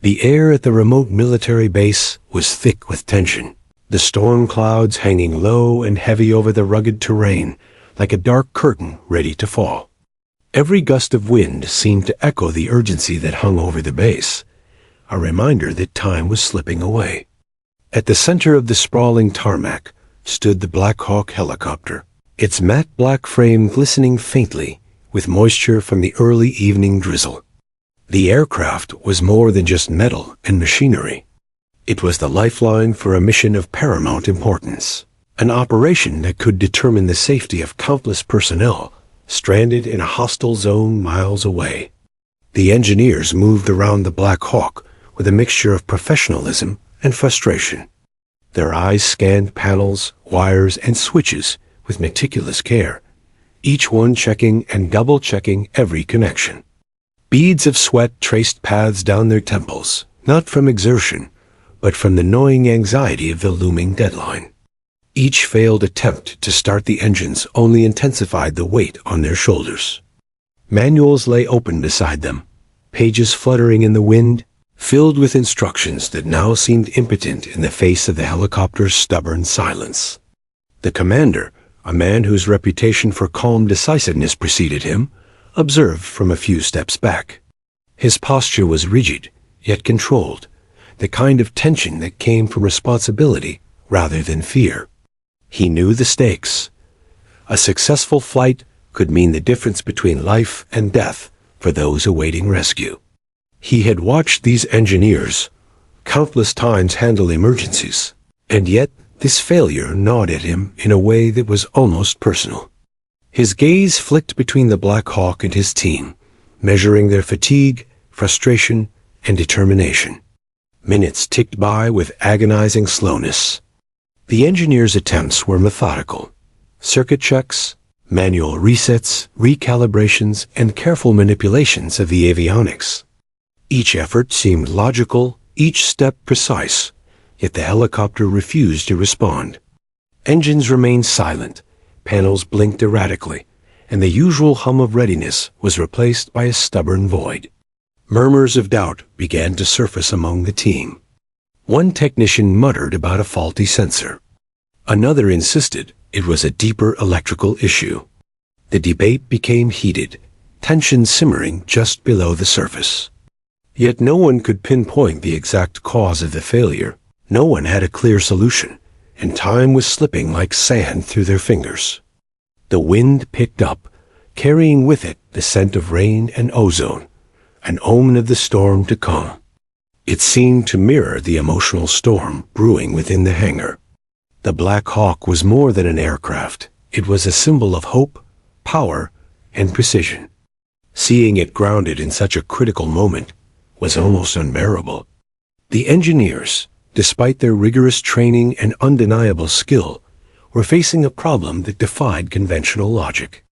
The air at the remote military base was thick with tension, the storm clouds hanging low and heavy over the rugged terrain, like a dark curtain ready to fall. Every gust of wind seemed to echo the urgency that hung over the base, a reminder that time was slipping away. At the center of the sprawling tarmac stood the Black Hawk helicopter, its matte black frame glistening faintly with moisture from the early evening drizzle. The aircraft was more than just metal and machinery. It was the lifeline for a mission of paramount importance, an operation that could determine the safety of countless personnel stranded in a hostile zone miles away. The engineers moved around the Black Hawk with a mixture of professionalism and frustration. Their eyes scanned panels, wires, and switches with meticulous care, each one checking and double-checking every connection. Beads of sweat traced paths down their temples, not from exertion, but from the gnawing anxiety of the looming deadline. Each failed attempt to start the engines only intensified the weight on their shoulders. Manuals lay open beside them, pages fluttering in the wind, filled with instructions that now seemed impotent in the face of the helicopter's stubborn silence. The commander, a man whose reputation for calm decisiveness preceded him, observed from a few steps back. His posture was rigid, yet controlled, the kind of tension that came from responsibility rather than fear. He knew the stakes. A successful flight could mean the difference between life and death for those awaiting rescue. He had watched these engineers countless times handle emergencies, and yet this failure gnawed at him in a way that was almost personal. His gaze flicked between the Black Hawk and his team, measuring their fatigue, frustration, and determination. Minutes ticked by with agonizing slowness. The engineers' attempts were methodical. Circuit checks, manual resets, recalibrations, and careful manipulations of the avionics. Each effort seemed logical, each step precise, yet the helicopter refused to respond. Engines remained silent, panels blinked erratically, and the usual hum of readiness was replaced by a stubborn void. Murmurs of doubt began to surface among the team. One technician muttered about a faulty sensor. Another insisted it was a deeper electrical issue. The debate became heated, tension simmering just below the surface. Yet no one could pinpoint the exact cause of the failure. No one had a clear solution, and time was slipping like sand through their fingers. The wind picked up, carrying with it the scent of rain and ozone, an omen of the storm to come. It seemed to mirror the emotional storm brewing within the hangar. The Black Hawk was more than an aircraft. It was a symbol of hope, power, and precision. Seeing it grounded in such a critical moment was almost unbearable. The engineers, despite their rigorous training and undeniable skill, were facing a problem that defied conventional logic.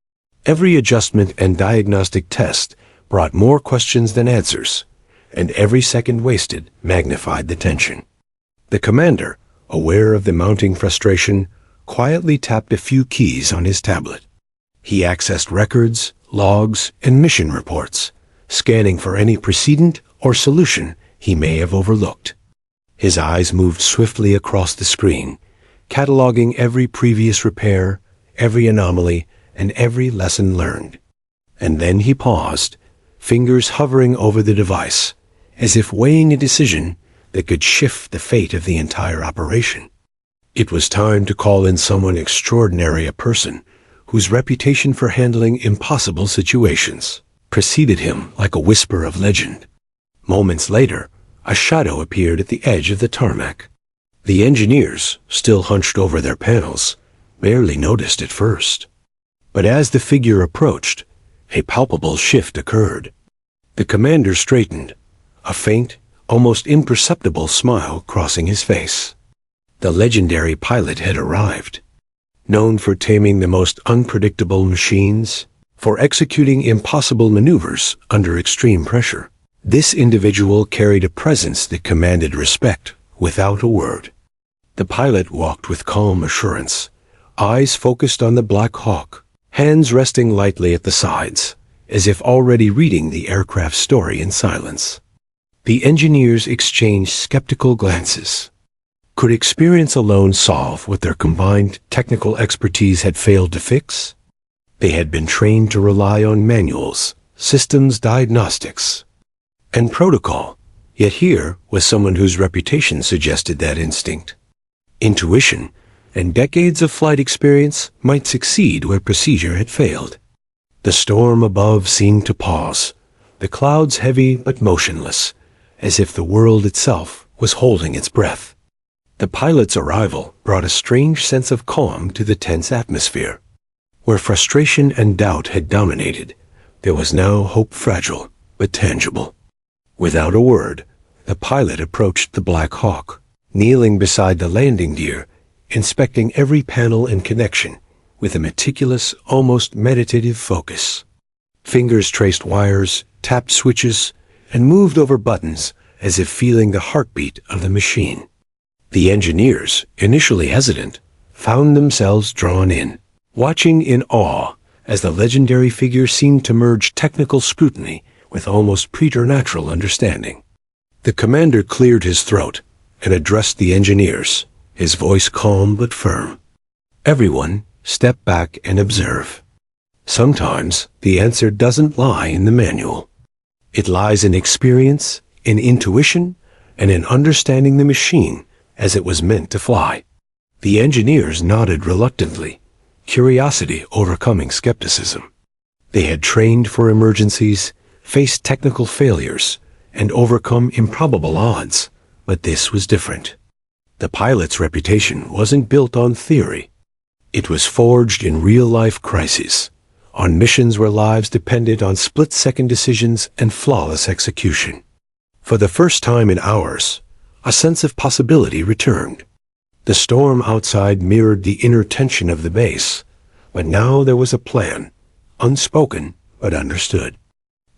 Every adjustment and diagnostic test brought more questions than answers, and every second wasted magnified the tension. The commander, aware of the mounting frustration, quietly tapped a few keys on his tablet. He accessed records, logs, and mission reports, scanning for any precedent or solution he may have overlooked. His eyes moved swiftly across the screen, cataloging every previous repair, every anomaly, and every lesson learned. And then he paused, fingers hovering over the device, as if weighing a decision that could shift the fate of the entire operation. It was time to call in someone extraordinary, a person whose reputation for handling impossible situations preceded him like a whisper of legend. Moments later, a shadow appeared at the edge of the tarmac. The engineers, still hunched over their panels, barely noticed at first. But as the figure approached, a palpable shift occurred. The commander straightened, a faint, almost imperceptible smile crossing his face. The legendary pilot had arrived. Known for taming the most unpredictable machines, for executing impossible maneuvers under extreme pressure, this individual carried a presence that commanded respect without a word. The pilot walked with calm assurance, eyes focused on the Black Hawk, hands resting lightly at the sides, as if already reading the aircraft's story in silence. The engineers exchanged skeptical glances. Could experience alone solve what their combined technical expertise had failed to fix? They had been trained to rely on manuals, systems diagnostics, and protocol, yet here was someone whose reputation suggested that instinct. Intuition and decades of flight experience might succeed where procedure had failed. The storm above seemed to pause, the clouds heavy but motionless, as if the world itself was holding its breath. The pilot's arrival brought a strange sense of calm to the tense atmosphere. Where frustration and doubt had dominated, there was now hope, fragile but tangible. Without a word, the pilot approached the Black Hawk, kneeling beside the landing gear, inspecting every panel and connection with a meticulous, almost meditative focus. Fingers traced wires, tapped switches, and moved over buttons as if feeling the heartbeat of the machine. The engineers, initially hesitant, found themselves drawn in, watching in awe as the legendary figure seemed to merge technical scrutiny with almost preternatural understanding. The commander cleared his throat and addressed the engineers, his voice calm but firm. Everyone, step back and observe. Sometimes the answer doesn't lie in the manual. It lies in experience, in intuition, and in understanding the machine as it was meant to fly. The engineers nodded reluctantly, curiosity overcoming skepticism. They had trained for emergencies, faced technical failures, and overcome improbable odds, but this was different. The pilot's reputation wasn't built on theory. It was forged in real-life crises, on missions where lives depended on split-second decisions and flawless execution. For the first time in hours, a sense of possibility returned. The storm outside mirrored the inner tension of the base, but now there was a plan, unspoken but understood.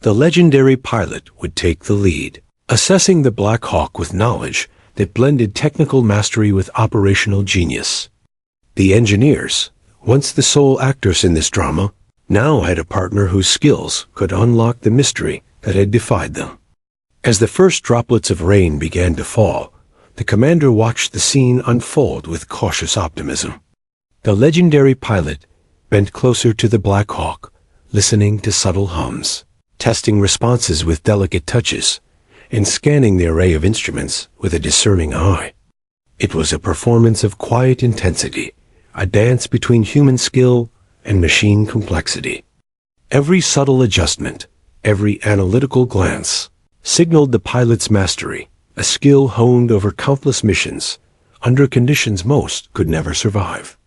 The legendary pilot would take the lead, assessing the Black Hawk with knowledge that blended technical mastery with operational genius. The engineers, once the sole actors in this drama, now had a partner whose skills could unlock the mystery that had defied them. As the first droplets of rain began to fall, the commander watched the scene unfold with cautious optimism. The legendary pilot bent closer to the Black Hawk, listening to subtle hums, testing responses with delicate touches, and scanning the array of instruments with a discerning eye. It was a performance of quiet intensity, a dance between human skill and machine complexity. Every subtle adjustment, every analytical glance, signaled the pilot's mastery, a skill honed over countless missions, under conditions most could never survive.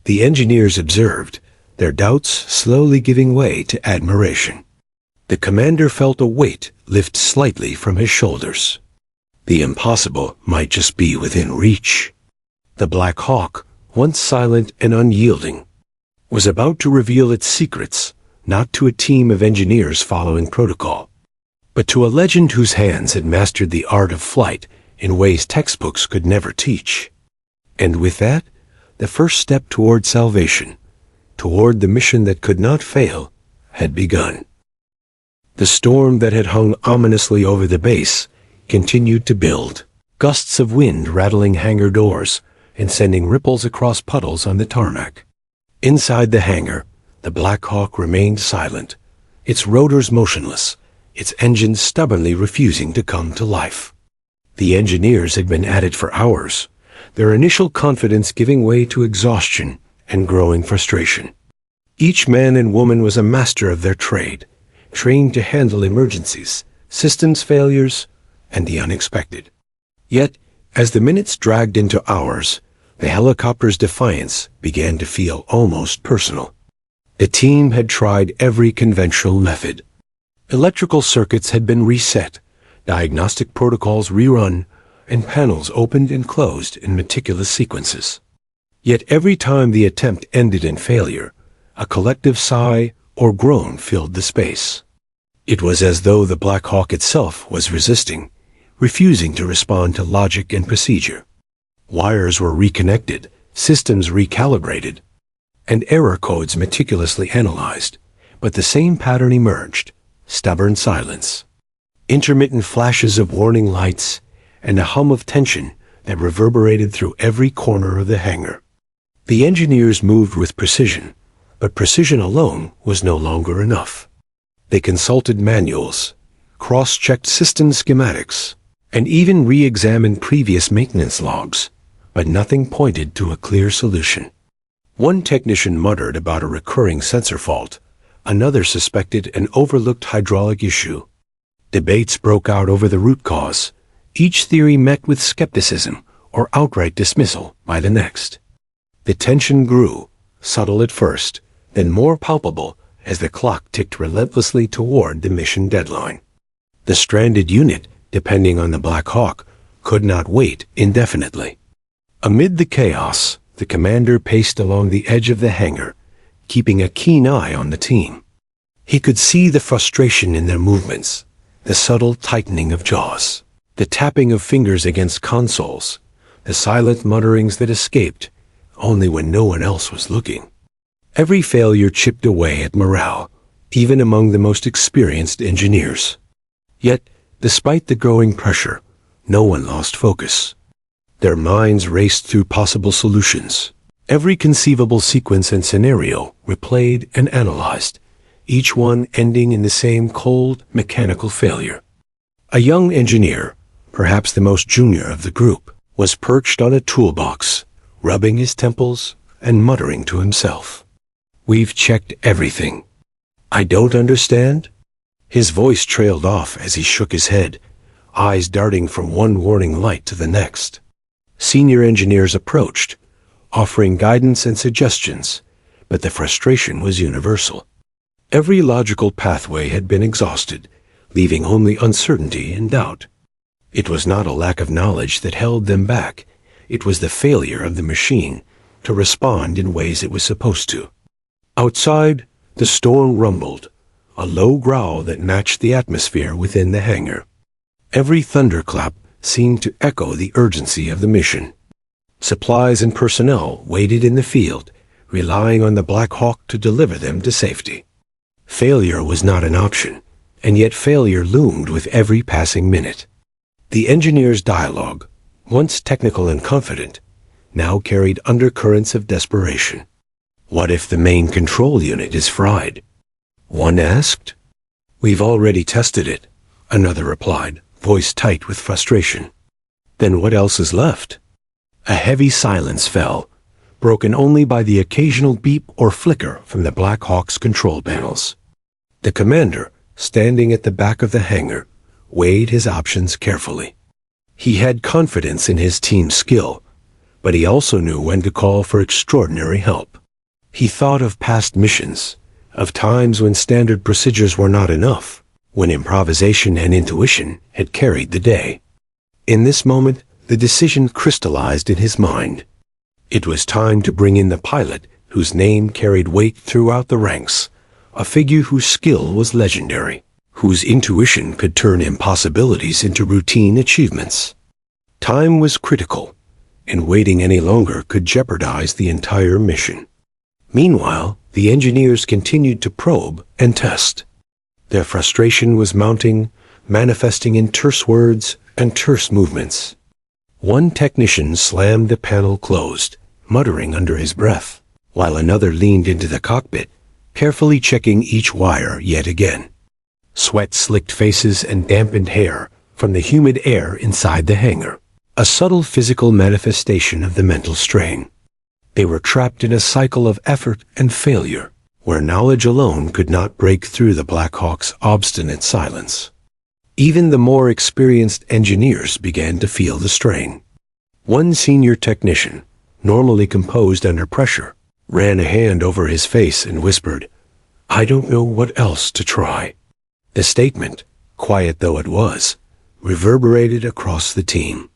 The engineers observed, their doubts slowly giving way to admiration. The commander felt a weight lift slightly from his shoulders. The impossible might just be within reach. The Black Hawk, once silent and unyielding, was about to reveal its secrets, not to a team of engineers following protocol, but to a legend whose hands had mastered the art of flight in ways textbooks could never teach. And with that, the first step toward salvation, toward the mission that could not fail, had begun. The storm that had hung ominously over the base continued to build, gusts of wind rattling hangar doors and sending ripples across puddles on the tarmac. Inside the hangar, the Black Hawk remained silent, its rotors motionless, its engines stubbornly refusing to come to life. The engineers had been at it for hours, their initial confidence giving way to exhaustion and growing frustration. Each man and woman was a master of their trade, trained to handle emergencies, systems failures, and the unexpected. Yet, as the minutes dragged into hours, the helicopter's defiance began to feel almost personal. The team had tried every conventional method. Electrical circuits had been reset, diagnostic protocols rerun, and panels opened and closed in meticulous sequences. Yet every time the attempt ended in failure, a collective sigh or groan filled the space. It was as though the Black Hawk itself was resisting, refusing to respond to logic and procedure. Wires were reconnected, systems recalibrated, and error codes meticulously analyzed, but the same pattern emerged: stubborn silence. intermittent flashes of warning lights, and a hum of tension that reverberated through every corner of the hangar. The engineers moved with precision, but precision alone was no longer enough. They consulted manuals, cross-checked system schematics, and even re-examined previous maintenance logs, but nothing pointed to a clear solution. One technician muttered about a recurring sensor fault. Another suspected an overlooked hydraulic issue. Debates broke out over the root cause, each theory met with skepticism or outright dismissal by the next. The tension grew, subtle at first, then more palpable as the clock ticked relentlessly toward the mission deadline. The stranded unit, depending on the Black Hawk, could not wait indefinitely. Amid the chaos, the commander paced along the edge of the hangar, keeping a keen eye on the team. He could see the frustration in their movements, the subtle tightening of jaws, the tapping of fingers against consoles, the silent mutterings that escaped only when no one else was looking. Every failure chipped away at morale, even among the most experienced engineers. Yet, despite the growing pressure, no one lost focus. Their minds raced through possible solutions. Every conceivable sequence and scenario replayed and analyzed, each one ending in the same cold, mechanical failure. A young engineer, perhaps the most junior of the group, was perched on a toolbox, rubbing his temples and muttering to himself. "We've checked everything. I don't understand?" His voice trailed off as he shook his head, eyes darting from one warning light to the next. Senior engineers approached, offering guidance and suggestions, but the frustration was universal. Every logical pathway had been exhausted, leaving only uncertainty and doubt. It was not a lack of knowledge that held them back. It was the failure of the machine to respond in ways it was supposed to. Outside, the storm rumbled, a low growl that matched the atmosphere within the hangar. Every thunderclap seemed to echo the urgency of the mission. Supplies and personnel waited in the field, relying on the Black Hawk to deliver them to safety. Failure was not an option, and yet failure loomed with every passing minute. The engineers' dialogue, once technical and confident, now carried undercurrents of desperation. "What if the main control unit is fried?" one asked. "We've already tested it," another replied, voice tight with frustration. "Then what else is left?" A heavy silence fell, broken only by the occasional beep or flicker from the Black Hawk's control panels. The commander, standing at the back of the hangar, weighed his options carefully. He had confidence in his team's skill, but he also knew when to call for extraordinary help. He thought of past missions, of times when standard procedures were not enough, when improvisation and intuition had carried the day. In this moment, the decision crystallized in his mind. It was time to bring in the pilot whose name carried weight throughout the ranks, a figure whose skill was legendary, whose intuition could turn impossibilities into routine achievements. Time was critical, and waiting any longer could jeopardize the entire mission. Meanwhile, the engineers continued to probe and test. Their frustration was mounting, manifesting in terse words and terse movements. One technician slammed the panel closed, muttering under his breath, while another leaned into the cockpit, carefully checking each wire yet again. Sweat slicked faces and dampened hair from the humid air inside the hangar, a subtle physical manifestation of the mental strain. They were trapped in a cycle of effort and failure, where knowledge alone could not break through the Black Hawk's obstinate silence. Even the more experienced engineers began to feel the strain. One senior technician, normally composed under pressure, ran a hand over his face and whispered, "I don't know what else to try." The statement, quiet though it was, reverberated across the team.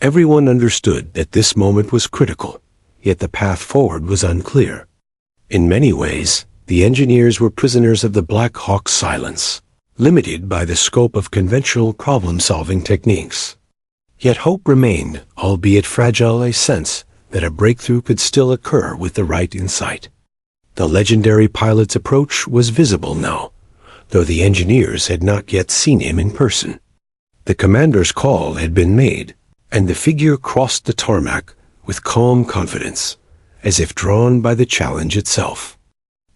Everyone understood that this moment was critical, yet the path forward was unclear. In many ways, the engineers were prisoners of the Black Hawk's silence, limited by the scope of conventional problem-solving techniques. Yet hope remained, albeit fragile, a sense that a breakthrough could still occur with the right insight. The legendary pilot's approach was visible now, though the engineers had not yet seen him in person. The commander's call had been made, and the figure crossed the tarmac with calm confidence, as if drawn by the challenge itself.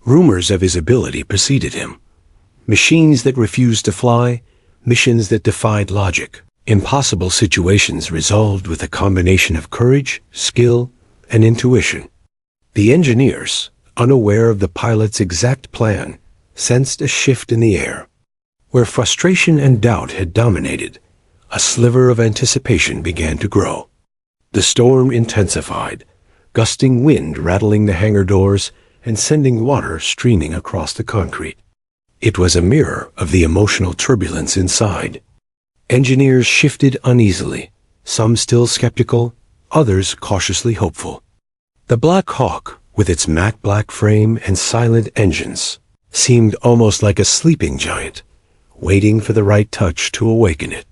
Rumors of his ability preceded him. Machines that refused to fly, missions that defied logic, impossible situations resolved with a combination of courage, skill, and intuition. The engineers, unaware of the pilot's exact plan, sensed a shift in the air. Where frustration and doubt had dominated, a sliver of anticipation began to grow. The storm intensified, gusting wind rattling the hangar doors and sending water streaming across the concrete. It was a mirror of the emotional turbulence inside. Engineers shifted uneasily, some still skeptical, others cautiously hopeful. The Black Hawk, with its matte black frame and silent engines, seemed almost like a sleeping giant, waiting for the right touch to awaken it.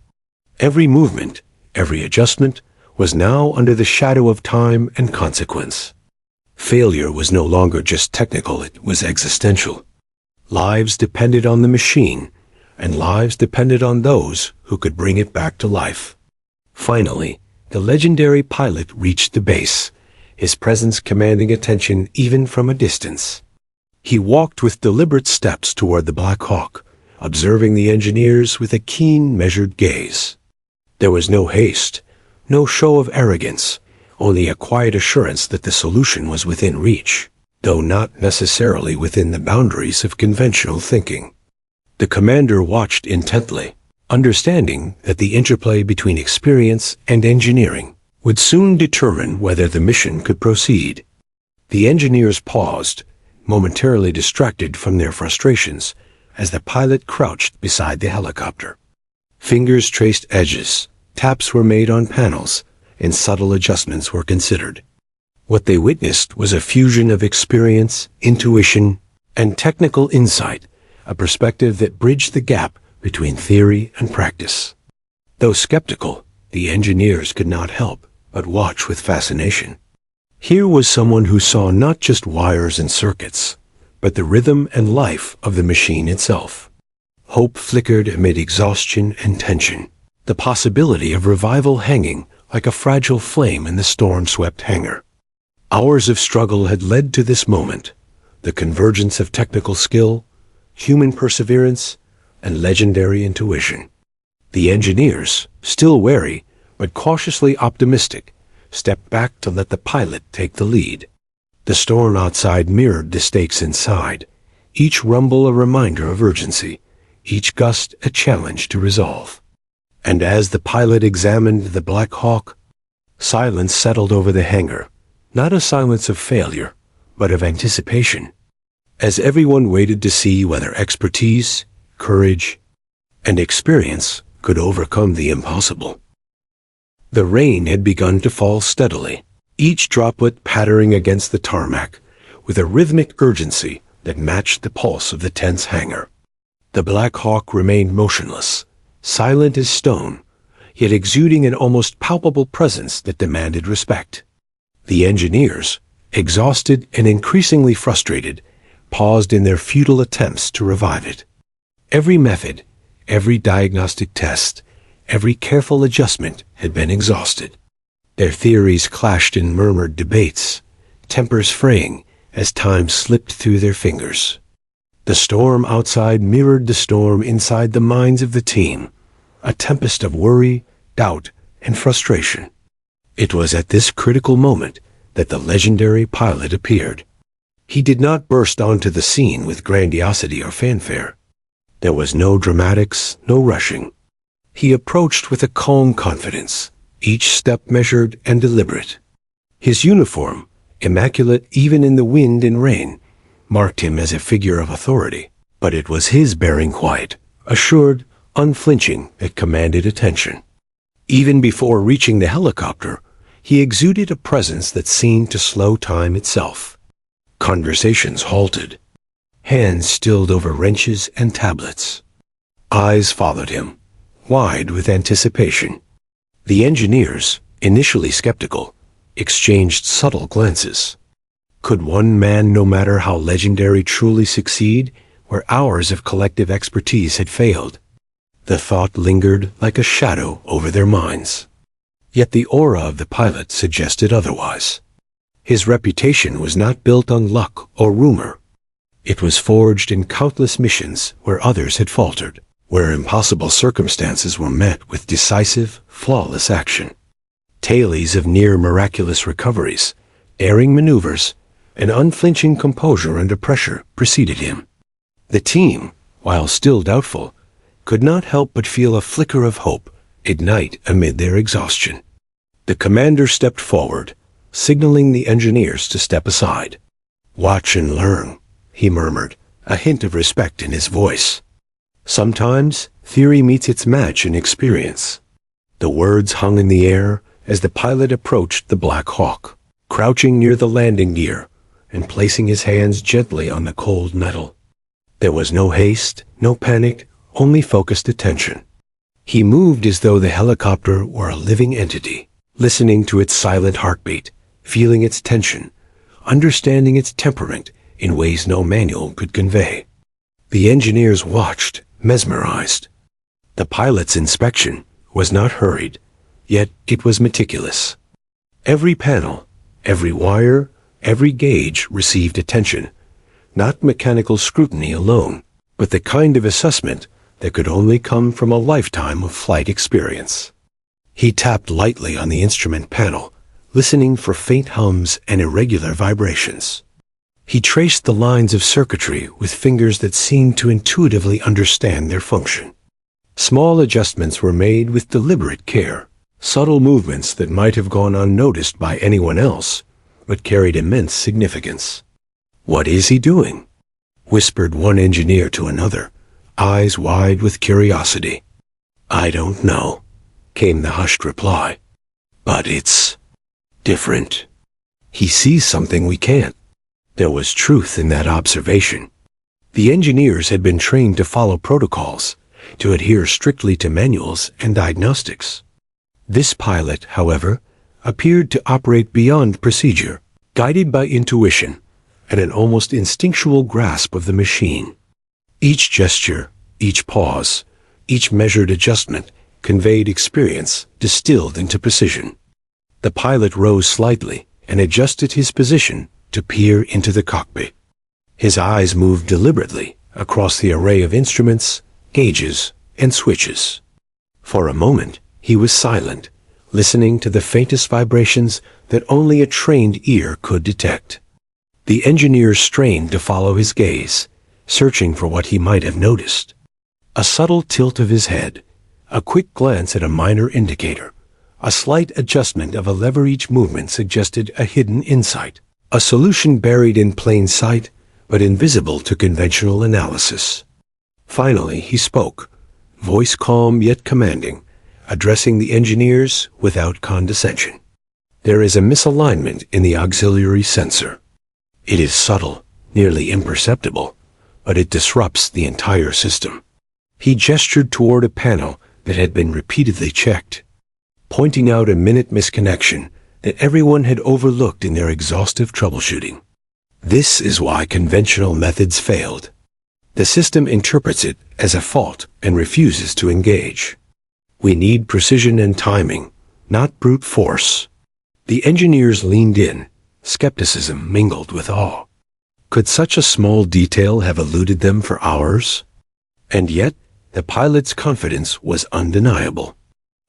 Every movement, every adjustment, was now under the shadow of time and consequence. Failure was no longer just technical, it was existential. Lives depended on the machine, and lives depended on those who could bring it back to life. Finally, the legendary pilot reached the base, his presence commanding attention even from a distance. He walked with deliberate steps toward the Black Hawk, observing the engineers with a keen, measured gaze. There was no haste, no show of arrogance, only a quiet assurance that the solution was within reach, though not necessarily within the boundaries of conventional thinking. The commander watched intently, understanding that the interplay between experience and engineering would soon determine whether the mission could proceed. The engineers paused, momentarily distracted from their frustrations, as the pilot crouched beside the helicopter. Fingers traced edges, taps were made on panels, and subtle adjustments were considered. What they witnessed was a fusion of experience, intuition, and technical insight, a perspective that bridged the gap between theory and practice. Though skeptical, the engineers could not help but watch with fascination. Here was someone who saw not just wires and circuits, but the rhythm and life of the machine itself. Hope flickered amid exhaustion and tension, the possibility of revival hanging like a fragile flame in the storm-swept hangar. Hours of struggle had led to this moment, the convergence of technical skill, human perseverance, and legendary intuition. The engineers, still wary but cautiously optimistic, stepped back to let the pilot take the lead. The storm outside mirrored the stakes inside, each rumble a reminder of urgency, each gust a challenge to resolve. And as the pilot examined the Black Hawk, silence settled over the hangar, not a silence of failure, but of anticipation, as everyone waited to see whether expertise, courage, and experience could overcome the impossible. The rain had begun to fall steadily, each droplet pattering against the tarmac with a rhythmic urgency that matched the pulse of the tense hangar. The Black Hawk remained motionless, silent as stone, yet exuding an almost palpable presence that demanded respect. The engineers, exhausted and increasingly frustrated, paused in their futile attempts to revive it. Every method, every diagnostic test, every careful adjustment had been exhausted. Their theories clashed in murmured debates, tempers fraying as time slipped through their fingers. The storm outside mirrored the storm inside the minds of the team, a tempest of worry, doubt, and frustration. It was at this critical moment that the legendary pilot appeared. He did not burst onto the scene with grandiosity or fanfare. There was no dramatics, no rushing. He approached with a calm confidence, each step measured and deliberate. His uniform, immaculate even in the wind and rain, marked him as a figure of authority, but it was his bearing quiet, assured, unflinching, that commanded attention. Even before reaching the helicopter, he exuded a presence that seemed to slow time itself. Conversations halted. Hands stilled over wrenches and tablets. Eyes followed him, wide with anticipation. The engineers, initially skeptical, exchanged subtle glances. Could one man, no matter how legendary, truly succeed where hours of collective expertise had failed. The thought lingered like a shadow over their minds. Yet the aura of the pilot suggested otherwise. His reputation was not built on luck or rumor. It was forged in countless missions where others had faltered, where impossible circumstances were met with decisive, flawless action. Tales of near miraculous recoveries, daring maneuvers, and unflinching composure under pressure preceded him. The team, while still doubtful, could not help but feel a flicker of hope ignite amid their exhaustion. The commander stepped forward, signaling the engineers to step aside. "Watch and learn," he murmured, a hint of respect in his voice. Sometimes theory meets its match in experience. The words hung in the air as the pilot approached the Black Hawk, crouching near the landing gear and placing his hands gently on the cold metal. There was no haste, no panic, only focused attention. He moved as though the helicopter were a living entity, listening to its silent heartbeat, feeling its tension, understanding its temperament in ways no manual could convey. The engineers watched, mesmerized. The pilot's inspection was not hurried, yet it was meticulous. Every panel, every wire, every gauge received attention, not mechanical scrutiny alone, but the kind of assessment that could only come from a lifetime of flight experience. He tapped lightly on the instrument panel, listening for faint hums and irregular vibrations. He traced the lines of circuitry with fingers that seemed to intuitively understand their function. Small adjustments were made with deliberate care, subtle movements that might have gone unnoticed by anyone else, but carried immense significance. "What is he doing?" whispered one engineer to another, eyes wide with curiosity. "I don't know," came the hushed reply. "But it's different. He sees something we can't." There was truth in that observation. The engineers had been trained to follow protocols, to adhere strictly to manuals and diagnostics. This pilot, however, appeared to operate beyond procedure, guided by intuition and an almost instinctual grasp of the machine. Each gesture, each pause, each measured adjustment conveyed experience distilled into precision. The pilot rose slightly and adjusted his position to peer into the cockpit. His eyes moved deliberately across the array of instruments, gauges, and switches. For a moment, he was silent, listening to the faintest vibrations that only a trained ear could detect. The engineers strained to follow his gaze, searching for what he might have noticed. A subtle tilt of his head, a quick glance at a minor indicator, a slight adjustment of a lever. Each movement suggested a hidden insight, a solution buried in plain sight but invisible to conventional analysis. Finally, he spoke, voice calm yet commanding, addressing the engineers without condescension. "There is a misalignment in the auxiliary sensor. It is subtle, nearly imperceptible, but it disrupts the entire system." He gestured toward a panel that had been repeatedly checked, pointing out a minute misconnection that everyone had overlooked in their exhaustive troubleshooting. This is why conventional methods failed. The system interprets it as a fault and refuses to engage. We need precision and timing, not brute force. The engineers leaned in, skepticism mingled with awe. Could such a small detail have eluded them for hours? And yet, the pilot's confidence was undeniable.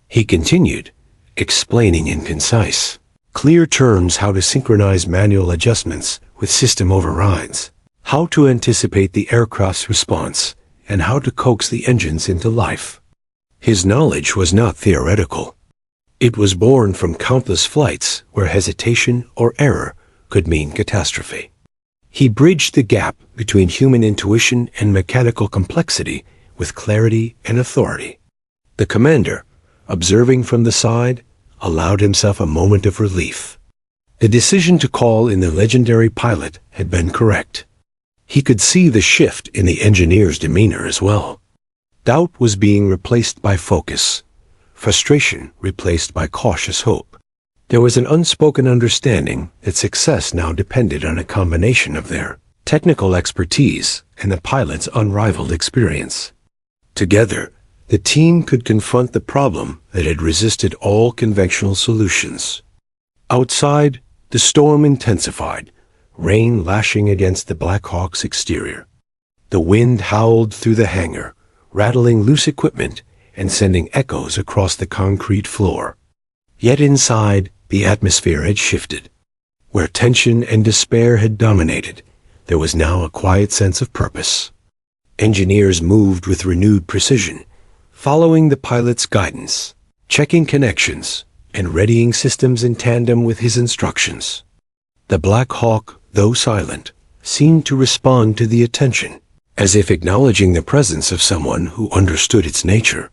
He continued, explaining in concise, clear terms how to synchronize manual adjustments with system overrides, how to anticipate the aircraft's response, and how to coax the engines into life. His knowledge was not theoretical. It was born from countless flights where hesitation or error could mean catastrophe. He bridged the gap between human intuition and mechanical complexity with clarity and authority. The commander, observing from the side, allowed himself a moment of relief. The decision to call in the legendary pilot had been correct. He could see the shift in the engineer's demeanor as well. Doubt was being replaced by focus, frustration replaced by cautious hope. There was an unspoken understanding that success now depended on a combination of their technical expertise, and the pilot's unrivaled experience. Together, the team could confront the problem that had resisted all conventional solutions. Outside, the storm intensified, rain lashing against the Black Hawk's exterior. The wind howled through the hangar, rattling loose equipment and sending echoes across the concrete floor. Yet inside, the atmosphere had shifted. Where tension and despair had dominated, there was now a quiet sense of purpose. Engineers moved with renewed precision, following the pilot's guidance, checking connections, and readying systems in tandem with his instructions. The Black Hawk, though silent, seemed to respond to the attention, as if acknowledging the presence of someone who understood its nature.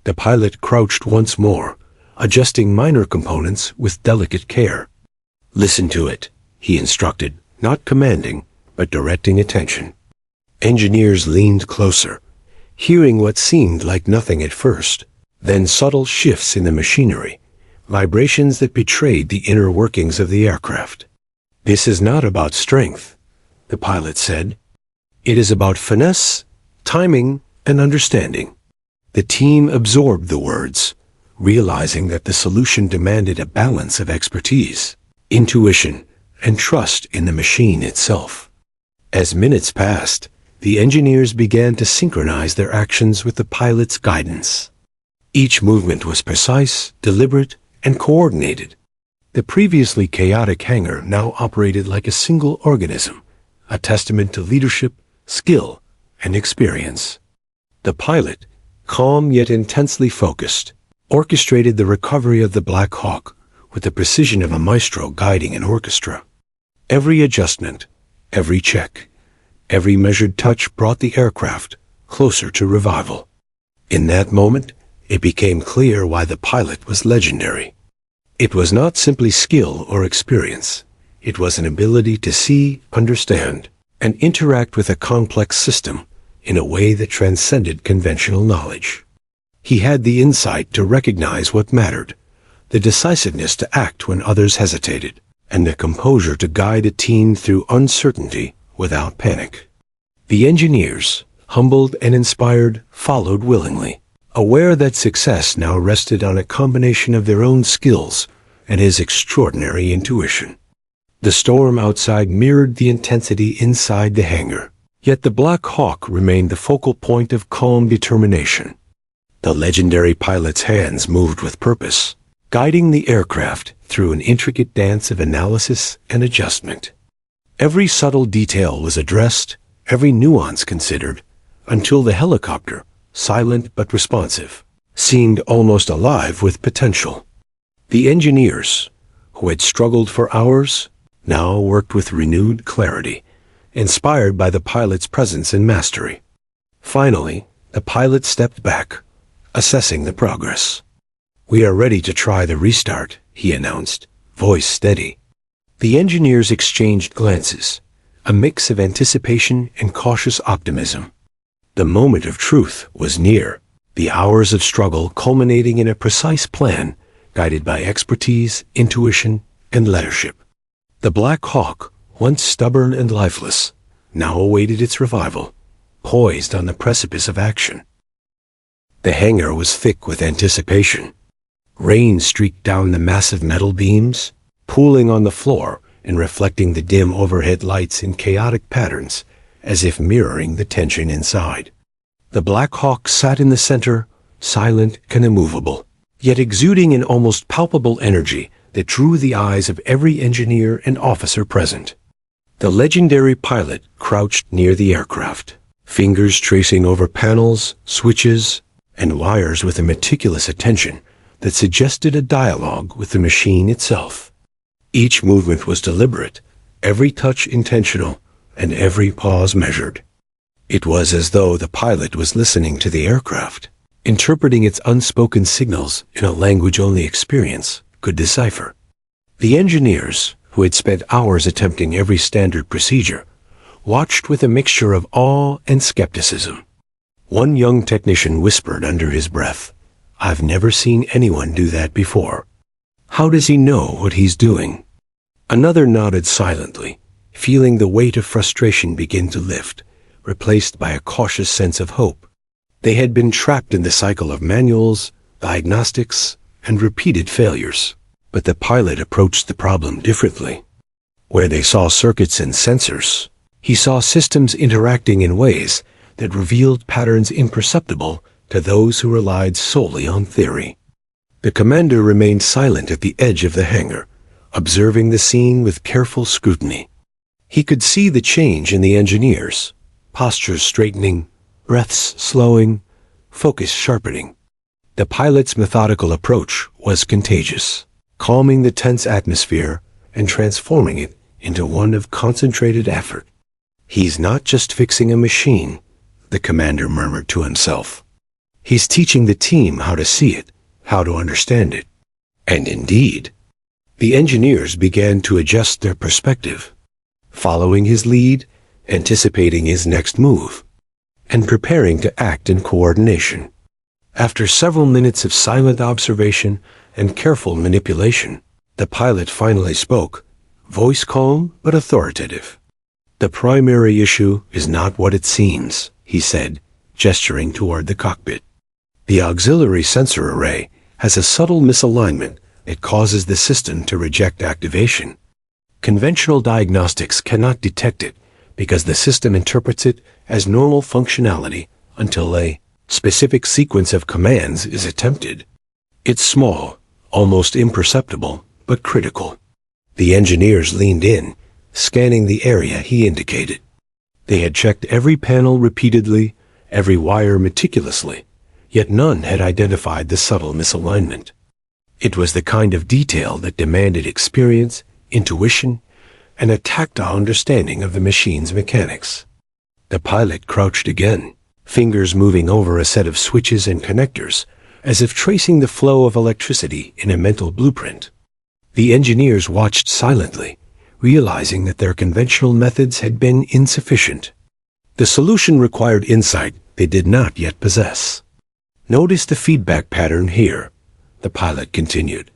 The pilot crouched once more, adjusting minor components with delicate care. "Listen to it," he instructed, not commanding, but directing attention. Engineers leaned closer, hearing what seemed like nothing at first, then subtle shifts in the machinery, vibrations that betrayed the inner workings of the aircraft. "This is not about strength," the pilot said. "It is about finesse, timing, and understanding." The team absorbed the words, realizing that the solution demanded a balance of expertise, intuition, and trust in the machine itself. As minutes passed, the engineers began to synchronize their actions with the pilot's guidance. Each movement was precise, deliberate, and coordinated. The previously chaotic hangar now operated like a single organism, a testament to leadership, skill, and experience. The pilot, calm yet intensely focused, orchestrated the recovery of the Black Hawk with the precision of a maestro guiding an orchestra. Every adjustment, every check, every measured touch brought the aircraft closer to revival. In that moment, it became clear why the pilot was legendary. It was not simply skill or experience. It was an ability to see, understand, and interact with a complex system in a way that transcended conventional knowledge. He had the insight to recognize what mattered, the decisiveness to act when others hesitated, and the composure to guide a team through uncertainty without panic. The engineers, humbled and inspired, followed willingly, aware that success now rested on a combination of their own skills and his extraordinary intuition. The storm outside mirrored the intensity inside the hangar, yet the Black Hawk remained the focal point of calm determination. The legendary pilot's hands moved with purpose, guiding the aircraft through an intricate dance of analysis and adjustment. Every subtle detail was addressed, every nuance considered, until the helicopter, silent but responsive, seemed almost alive with potential. The engineers, who had struggled for hours, now worked with renewed clarity, inspired by the pilot's presence and mastery. Finally, the pilot stepped back, assessing the progress. "We are ready to try the restart," he announced, voice steady. The engineers exchanged glances, a mix of anticipation and cautious optimism. The moment of truth was near, the hours of struggle culminating in a precise plan guided by expertise, intuition, and leadership. The Black Hawk, once stubborn and lifeless, now awaited its revival, poised on the precipice of action. The hangar was thick with anticipation. Rain streaked down the massive metal beams, pooling on the floor and reflecting the dim overhead lights in chaotic patterns, as if mirroring the tension inside. The Black Hawk sat in the center, silent and immovable, yet exuding an almost palpable energy that drew the eyes of every engineer and officer present. The legendary pilot crouched near the aircraft, fingers tracing over panels, switches, and wires with a meticulous attention that suggested a dialogue with the machine itself. Each movement was deliberate, every touch intentional, and every pause measured. It was as though the pilot was listening to the aircraft, interpreting its unspoken signals in a language only experience could decipher. The engineers, who had spent hours attempting every standard procedure, watched with a mixture of awe and skepticism. One young technician whispered under his breath, "I've never seen anyone do that before. How does he know what he's doing?" Another nodded silently, feeling the weight of frustration begin to lift, replaced by a cautious sense of hope. They had been trapped in the cycle of manuals, diagnostics, and repeated failures. But the pilot approached the problem differently. Where they saw circuits and sensors, he saw systems interacting in ways that revealed patterns imperceptible to those who relied solely on theory. The commander remained silent at the edge of the hangar, observing the scene with careful scrutiny. He could see the change in the engineers, postures straightening, breaths slowing, focus sharpening. The pilot's methodical approach was contagious, calming the tense atmosphere and transforming it into one of concentrated effort. "He's not just fixing a machine," the commander murmured to himself. "He's teaching the team how to see it, how to understand it." And indeed, the engineers began to adjust their perspective, following his lead, anticipating his next move, and preparing to act in coordination. After several minutes of silent observation and careful manipulation, the pilot finally spoke, voice calm but authoritative. "The primary issue is not what it seems," he said, gesturing toward the cockpit. "The auxiliary sensor array has a subtle misalignment that causes the system to reject activation. Conventional diagnostics cannot detect it because the system interprets it as normal functionality until a specific sequence of commands is attempted. It's small, almost imperceptible, but critical." The engineers leaned in, scanning the area he indicated. They had checked every panel repeatedly, every wire meticulously, yet none had identified the subtle misalignment. It was the kind of detail that demanded experience, intuition, and a tactile understanding of the machine's mechanics. The pilot crouched again, fingers moving over a set of switches and connectors, as if tracing the flow of electricity in a mental blueprint. The engineers watched silently, realizing that their conventional methods had been insufficient. The solution required insight they did not yet possess. "Notice the feedback pattern here," the pilot continued,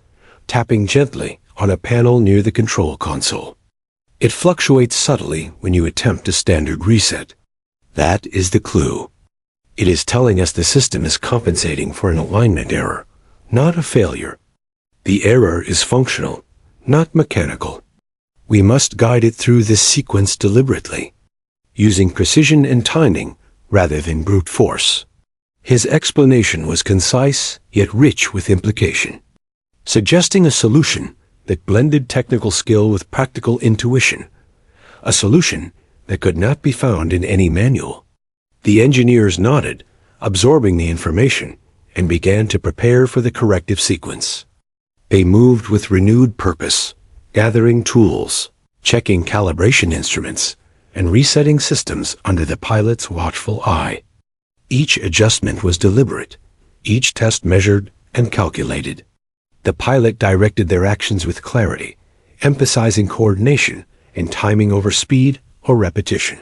tapping gently on a panel near the control console. "It fluctuates subtly when you attempt a standard reset. That is the clue. It is telling us the system is compensating for an alignment error, not a failure. The error is functional, not mechanical. We must guide it through this sequence deliberately, using precision and timing rather than brute force." His explanation was concise yet rich with implication, suggesting a solution that blended technical skill with practical intuition, a solution that could not be found in any manual. The engineers nodded, absorbing the information, and began to prepare for the corrective sequence. They moved with renewed purpose, gathering tools, checking calibration instruments, and resetting systems under the pilot's watchful eye. Each adjustment was deliberate, each test measured and calculated. The pilot directed their actions with clarity, emphasizing coordination and timing over speed or repetition.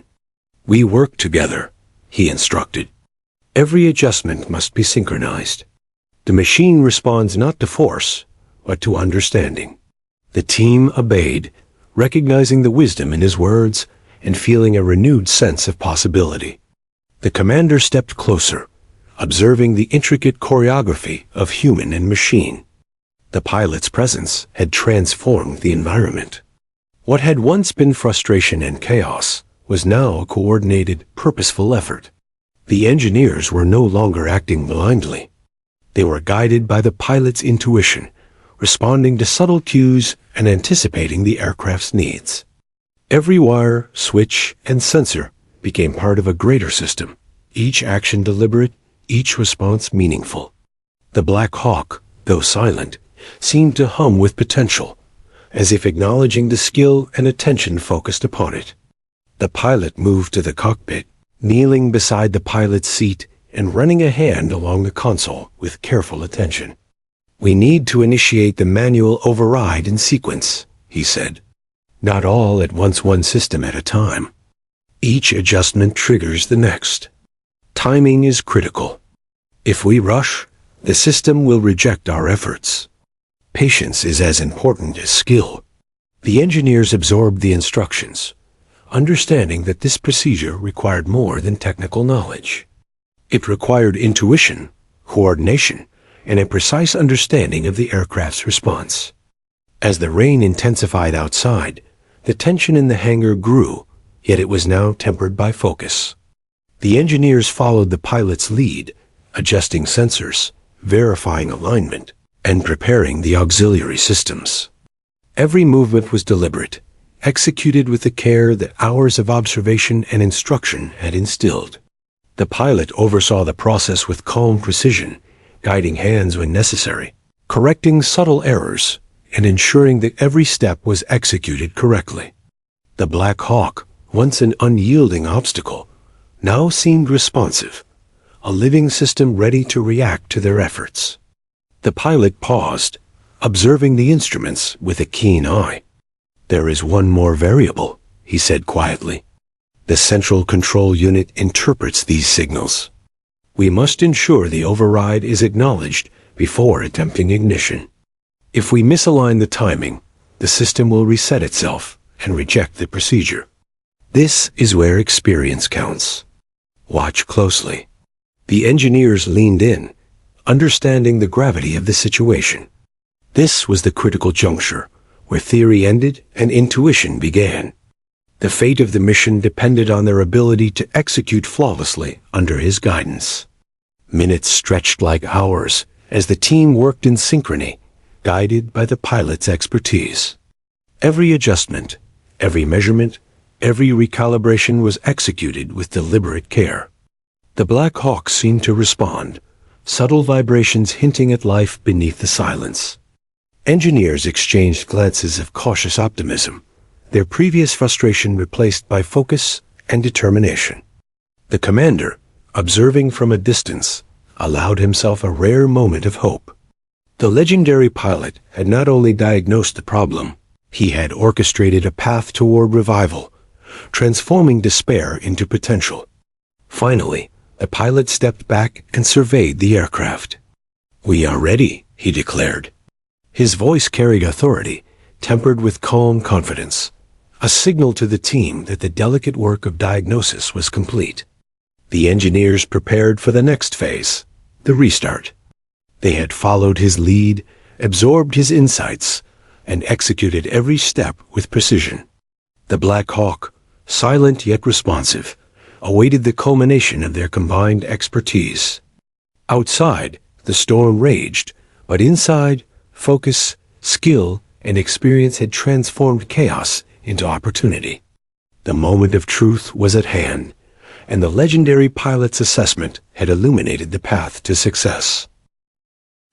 "We work together," he instructed. "Every adjustment must be synchronized. The machine responds not to force, but to understanding." The team obeyed, recognizing the wisdom in his words and feeling a renewed sense of possibility. The commander stepped closer, observing the intricate choreography of human and machine. The pilot's presence had transformed the environment. What had once been frustration and chaos was now a coordinated, purposeful effort. The engineers were no longer acting blindly. They were guided by the pilot's intuition, responding to subtle cues and anticipating the aircraft's needs. Every wire, switch, and sensor became part of a greater system, each action deliberate, each response meaningful. The Black Hawk, though silent, seemed to hum with potential, as if acknowledging the skill and attention focused upon it. The pilot moved to the cockpit, kneeling beside the pilot's seat and running a hand along the console with careful attention. "We need to initiate the manual override in sequence," he said. "Not all at once, one system at a time. Each adjustment triggers the next. Timing is critical. If we rush, the system will reject our efforts. Patience is as important as skill." The engineers absorbed the instructions, understanding that this procedure required more than technical knowledge. It required intuition, coordination, and a precise understanding of the aircraft's response. As the rain intensified outside, the tension in the hangar grew, yet it was now tempered by focus. The engineers followed the pilot's lead, adjusting sensors, verifying alignment, and preparing the auxiliary systems. Every movement was deliberate, executed with the care that hours of observation and instruction had instilled. The pilot oversaw the process with calm precision, guiding hands when necessary, correcting subtle errors, and ensuring that every step was executed correctly. The Black Hawk, once an unyielding obstacle, now seemed responsive, a living system ready to react to their efforts. The pilot paused, observing the instruments with a keen eye. "There is one more variable," he said quietly. "The central control unit interprets these signals. We must ensure the override is acknowledged before attempting ignition. If we misalign the timing, the system will reset itself and reject the procedure. This is where experience counts. Watch closely." The engineers leaned in, understanding the gravity of the situation. This was the critical juncture, where theory ended and intuition began. The fate of the mission depended on their ability to execute flawlessly under his guidance. Minutes stretched like hours as the team worked in synchrony, guided by the pilot's expertise. Every adjustment, every measurement, every recalibration was executed with deliberate care. The Black Hawk seemed to respond, subtle vibrations hinting at life beneath the silence. Engineers exchanged glances of cautious optimism, their previous frustration replaced by focus and determination. The commander, observing from a distance, allowed himself a rare moment of hope. The legendary pilot had not only diagnosed the problem, he had orchestrated a path toward revival, transforming despair into potential. Finally, the pilot stepped back and surveyed the aircraft. "We are ready," he declared. His voice carried authority, tempered with calm confidence, a signal to the team that the delicate work of diagnosis was complete. The engineers prepared for the next phase, the restart. They had followed his lead, absorbed his insights, and executed every step with precision. The Black Hawk, silent yet responsive, awaited the culmination of their combined expertise. Outside, the storm raged, but inside, focus, skill, and experience had transformed chaos into opportunity. The moment of truth was at hand, and the legendary pilot's assessment had illuminated the path to success.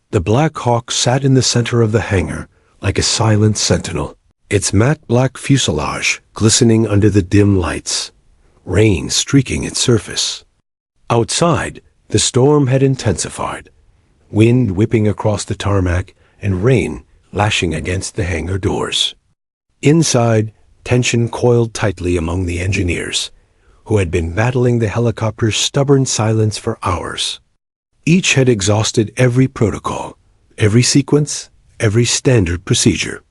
The Black Hawk sat in the center of the hangar like a silent sentinel, its matte black fuselage glistening under the dim lights, rain streaking its surface. Outside, the storm had intensified, wind whipping across the tarmac and rain lashing against the hangar doors. Inside, tension coiled tightly among the engineers, who had been battling the helicopter's stubborn silence for hours. Each had exhausted every protocol, every sequence, every standard procedure.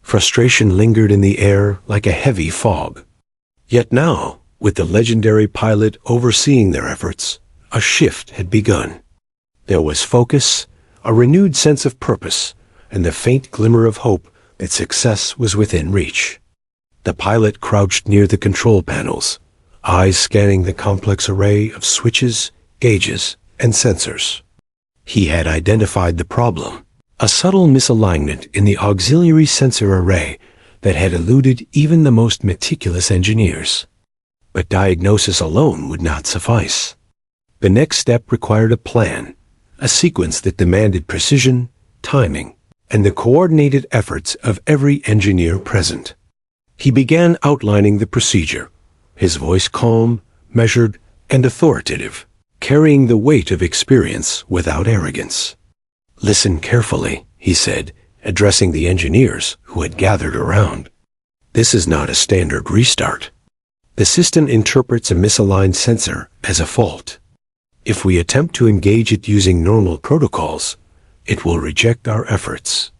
Frustration lingered in the air like a heavy fog. Yet now, with the legendary pilot overseeing their efforts, a shift had begun. There was focus, a renewed sense of purpose, and the faint glimmer of hope that success was within reach. The pilot crouched near the control panels, eyes scanning the complex array of switches, gauges, and sensors. He had identified the problem, a subtle misalignment in the auxiliary sensor array that had eluded even the most meticulous engineers. But diagnosis alone would not suffice. The next step required a plan, a sequence that demanded precision, timing, and the coordinated efforts of every engineer present. He began outlining the procedure, his voice calm, measured, and authoritative, carrying the weight of experience without arrogance. "Listen carefully," he said, addressing the engineers who had gathered around. "This is not a standard restart. The system interprets a misaligned sensor as a fault. If we attempt to engage it using normal protocols, it will reject our efforts.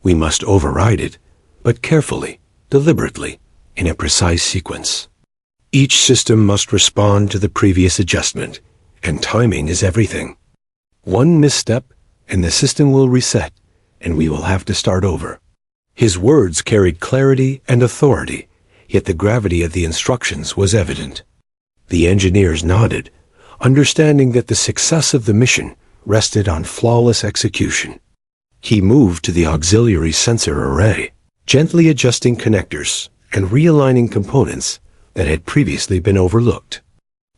We must override it, but carefully, deliberately, in a precise sequence. Each system must respond to the previous adjustment, and timing is everything. One misstep, and the system will reset, and we will have to start over. His words carried clarity and authority, yet the gravity of the instructions was evident. The engineers nodded, understanding that the success of the mission rested on flawless execution. He moved to the auxiliary sensor array, gently adjusting connectors and realigning components that had previously been overlooked.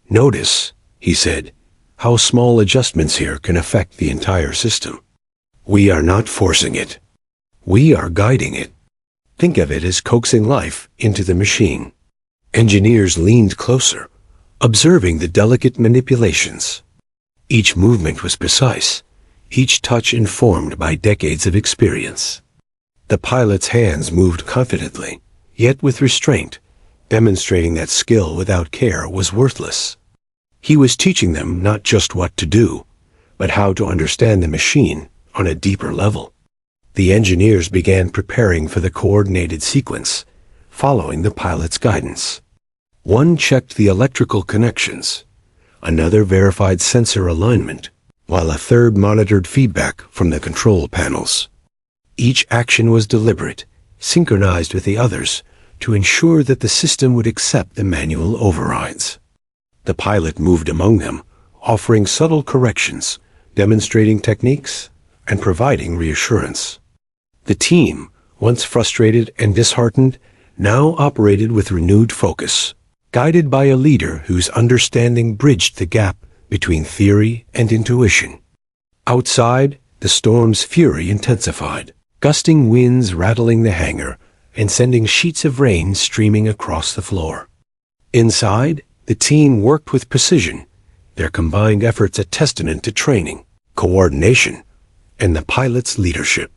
"Notice," he said, "how small adjustments here can affect the entire system. We are not forcing it. We are guiding it. Think of it as coaxing life into the machine." Engineers leaned closer, observing the delicate manipulations. Each movement was precise, each touch informed by decades of experience. The pilot's hands moved confidently, yet with restraint, demonstrating that skill without care was worthless. He was teaching them not just what to do, but how to understand the machine on a deeper level. The engineers began preparing for the coordinated sequence, following the pilot's guidance. One checked the electrical connections, another verified sensor alignment, while a third monitored feedback from the control panels. Each action was deliberate, synchronized with the others, to ensure that the system would accept the manual overrides. The pilot moved among them, offering subtle corrections, demonstrating techniques, and providing reassurance. The team, once frustrated and disheartened, now operated with renewed focus, guided by a leader whose understanding bridged the gap between theory and intuition. Outside, the storm's fury intensified, gusting winds rattling the hangar and sending sheets of rain streaming across the floor. Inside, the team worked with precision, their combined efforts a testament to training, coordination, and the pilot's leadership.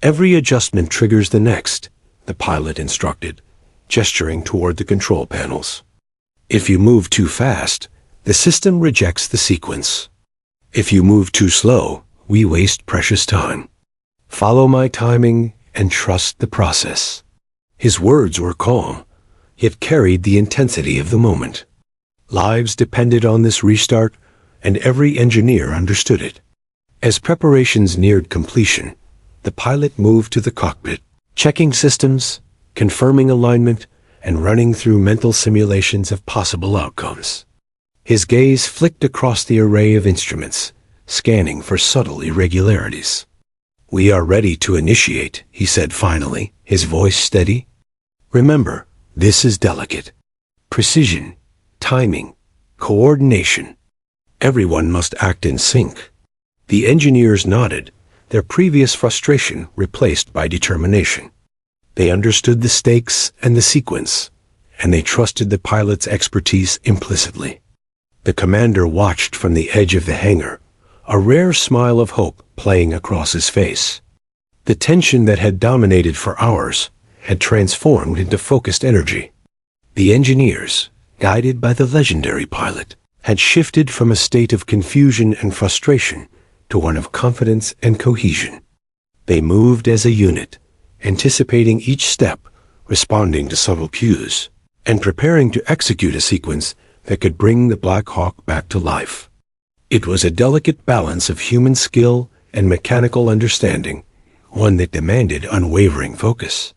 "Every adjustment triggers the next," the pilot instructed, gesturing toward the control panels. "If you move too fast, the system rejects the sequence. If you move too slow, we waste precious time. Follow my timing and trust the process." His words were calm, yet carried the intensity of the moment. Lives depended on this restart, and every engineer understood it. As preparations neared completion, the pilot moved to the cockpit, checking systems, confirming alignment, and running through mental simulations of possible outcomes. His gaze flicked across the array of instruments, scanning for subtle irregularities. "We are ready to initiate," he said finally, his voice steady. "Remember, this is delicate. Precision, timing, coordination. Everyone must act in sync." The engineers nodded, their previous frustration replaced by determination. They understood the stakes and the sequence, and they trusted the pilot's expertise implicitly. The commander watched from the edge of the hangar, a rare smile of hope playing across his face. The tension that had dominated for hours had transformed into focused energy. The engineers, guided by the legendary pilot, had shifted from a state of confusion and frustration to one of confidence and cohesion. They moved as a unit, anticipating each step, responding to subtle cues, and preparing to execute a sequence that could bring the Black Hawk back to life. It was a delicate balance of human skill and mechanical understanding, one that demanded unwavering focus.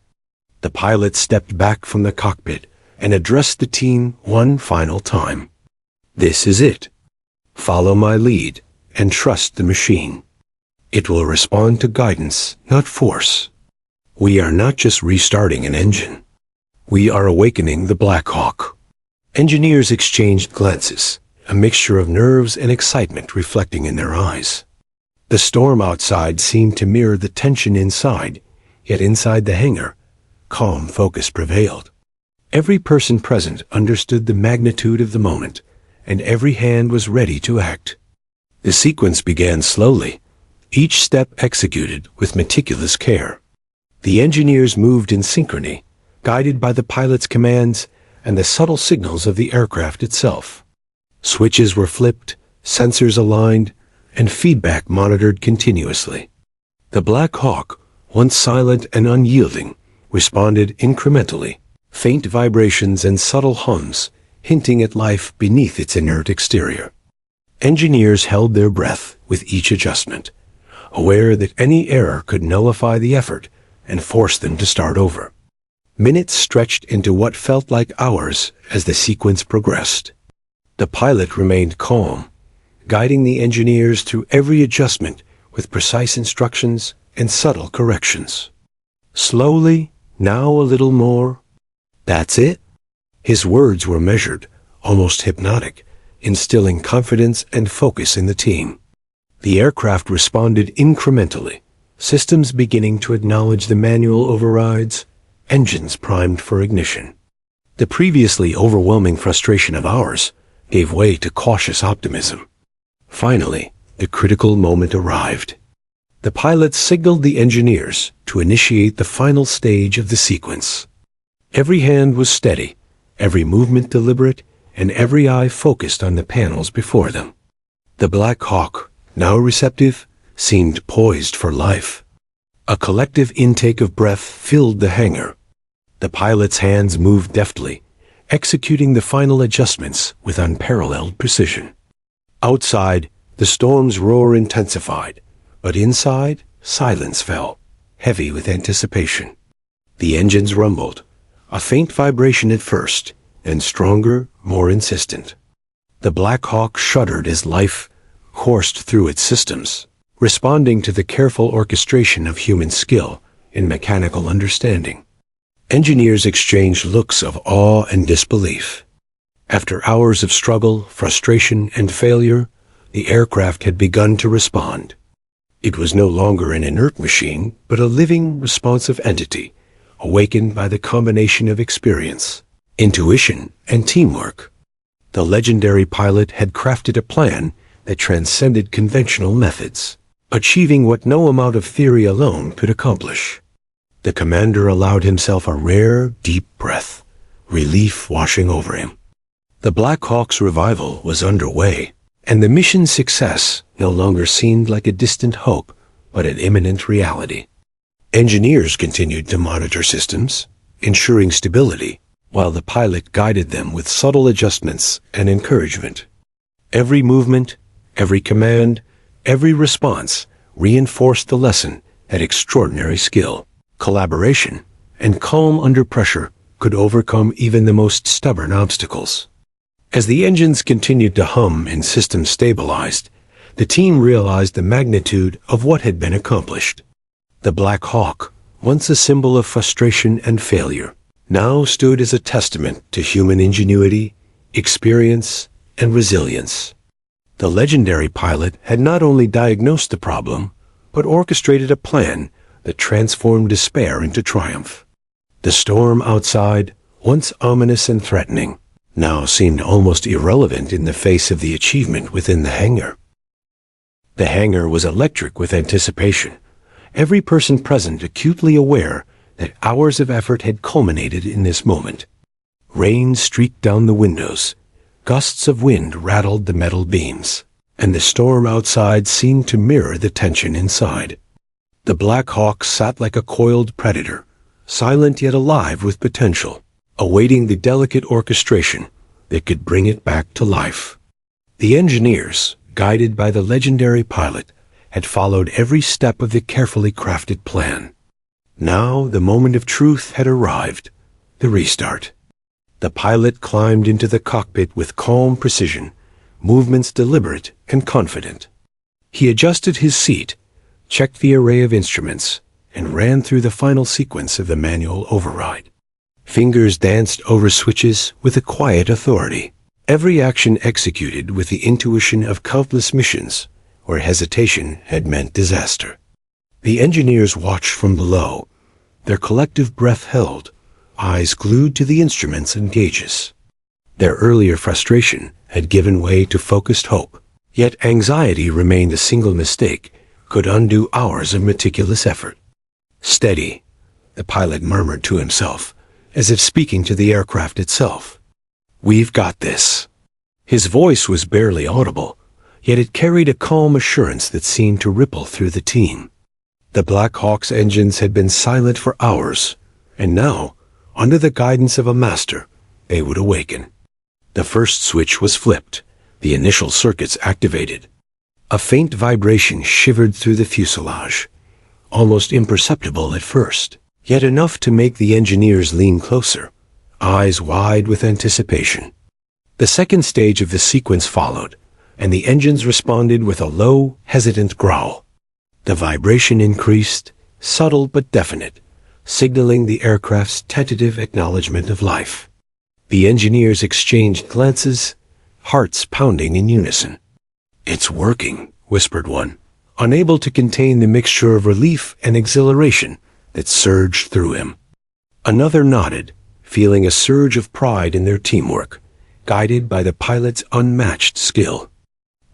The pilot stepped back from the cockpit and addressed the team one final time. "This is it. Follow my lead and trust the machine. It will respond to guidance, not force. We are not just restarting an engine. We are awakening the Black Hawk." Engineers exchanged glances, a mixture of nerves and excitement reflecting in their eyes. The storm outside seemed to mirror the tension inside, yet inside the hangar, calm focus prevailed. Every person present understood the magnitude of the moment, and every hand was ready to act. The sequence began slowly, each step executed with meticulous care. The engineers moved in synchrony, guided by the pilot's commands and the subtle signals of the aircraft itself. Switches were flipped, sensors aligned, and feedback monitored continuously. The Black Hawk, once silent and unyielding, responded incrementally. Faint vibrations and subtle hums hinting at life beneath its inert exterior. Engineers held their breath with each adjustment, aware that any error could nullify the effort and force them to start over. Minutes stretched into what felt like hours as the sequence progressed. The pilot remained calm, guiding the engineers through every adjustment with precise instructions and subtle corrections. Slowly, now a little more. That's it. His words were measured, almost hypnotic, instilling confidence and focus in the team. The aircraft responded incrementally, systems beginning to acknowledge the manual overrides, engines primed for ignition. The previously overwhelming frustration of hours gave way to cautious optimism. Finally, the critical moment arrived. The pilots signaled the engineers to initiate the final stage of the sequence. Every hand was steady, every movement deliberate, and every eye focused on the panels before them. The Black Hawk, now receptive, seemed poised for life. A collective intake of breath filled the hangar. The pilot's hands moved deftly, executing the final adjustments with unparalleled precision. Outside, the storm's roar intensified, but inside, silence fell, heavy with anticipation. The engines rumbled, a faint vibration at first, then stronger, more insistent. The Black Hawk shuddered as life coursed through its systems, responding to the careful orchestration of human skill in mechanical understanding. Engineers exchanged looks of awe and disbelief. After hours of struggle, frustration, and failure, the aircraft had begun to respond. It was no longer an inert machine, but a living, responsive entity, awakened by the combination of experience, intuition, and teamwork. The legendary pilot had crafted a plan that transcended conventional methods, achieving what no amount of theory alone could accomplish. The commander allowed himself a rare, deep breath, relief washing over him. The Black Hawk's revival was underway, and the mission's success no longer seemed like a distant hope, but an imminent reality. Engineers continued to monitor systems, ensuring stability, while the pilot guided them with subtle adjustments and encouragement. Every movement, every command, every response reinforced the lesson that extraordinary skill, collaboration, and calm under pressure could overcome even the most stubborn obstacles. As the engines continued to hum and systems stabilized, the team realized the magnitude of what had been accomplished. The Black Hawk, once a symbol of frustration and failure, now stood as a testament to human ingenuity, experience, and resilience. The legendary pilot had not only diagnosed the problem, but orchestrated a plan that transformed despair into triumph. The storm outside, once ominous and threatening, now seemed almost irrelevant in the face of the achievement within the hangar. The hangar was electric with anticipation, every person present acutely aware that hours of effort had culminated in this moment. Rain streaked down the windows, gusts of wind rattled the metal beams, and the storm outside seemed to mirror the tension inside. The Black Hawk sat like a coiled predator, silent yet alive with potential, awaiting the delicate orchestration that could bring it back to life. The engineers, guided by the legendary pilot, had followed every step of the carefully crafted plan. Now the moment of truth had arrived, the restart. The pilot climbed into the cockpit with calm precision, movements deliberate and confident. He adjusted his seat, checked the array of instruments, and ran through the final sequence of the manual override. Fingers danced over switches with a quiet authority, every action executed with the intuition of countless missions where hesitation had meant disaster. The engineers watched from below, their collective breath held, eyes glued to the instruments and gauges. Their earlier frustration had given way to focused hope, yet anxiety remained. A single mistake could undo hours of meticulous effort. "Steady," the pilot murmured to himself, as if speaking to the aircraft itself. "We've got this." His voice was barely audible, yet it carried a calm assurance that seemed to ripple through the team. The Black Hawk's engines had been silent for hours, and now, under the guidance of a master, they would awaken. The first switch was flipped, the initial circuits activated. A faint vibration shivered through the fuselage, almost imperceptible at first, yet enough to make the engineers lean closer, eyes wide with anticipation. The second stage of the sequence followed, and the engines responded with a low, hesitant growl. The vibration increased, subtle but definite, signaling the aircraft's tentative acknowledgement of life. The engineers exchanged glances, hearts pounding in unison. "It's working," whispered one, unable to contain the mixture of relief and exhilaration that surged through him. Another nodded, feeling a surge of pride in their teamwork, guided by the pilot's unmatched skill.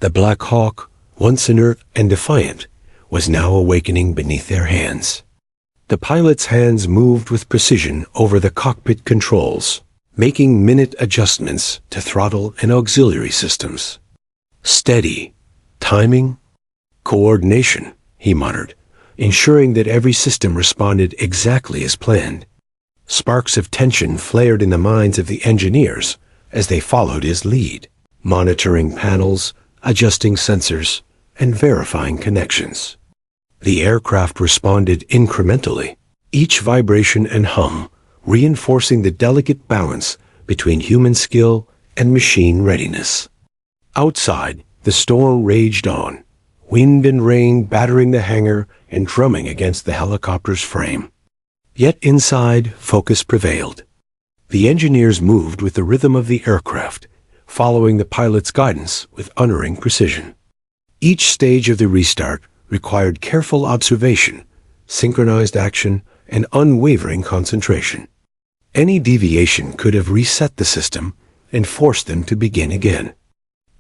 The Black Hawk, once inert and defiant, was now awakening beneath their hands. The pilot's hands moved with precision over the cockpit controls, making minute adjustments to throttle and auxiliary systems. Steady, timing, coordination, he muttered, ensuring that every system responded exactly as planned. Sparks of tension flared in the minds of the engineers as they followed his lead, monitoring panels, adjusting sensors, and verifying connections. The aircraft responded incrementally, each vibration and hum reinforcing the delicate balance between human skill and machine readiness. Outside, the storm raged on, wind and rain battering the hangar and drumming against the helicopter's frame. Yet inside, focus prevailed. The engineers moved with the rhythm of the aircraft, following the pilot's guidance with unerring precision. Each stage of the restart required careful observation, synchronized action, and unwavering concentration. Any deviation could have reset the system and forced them to begin again.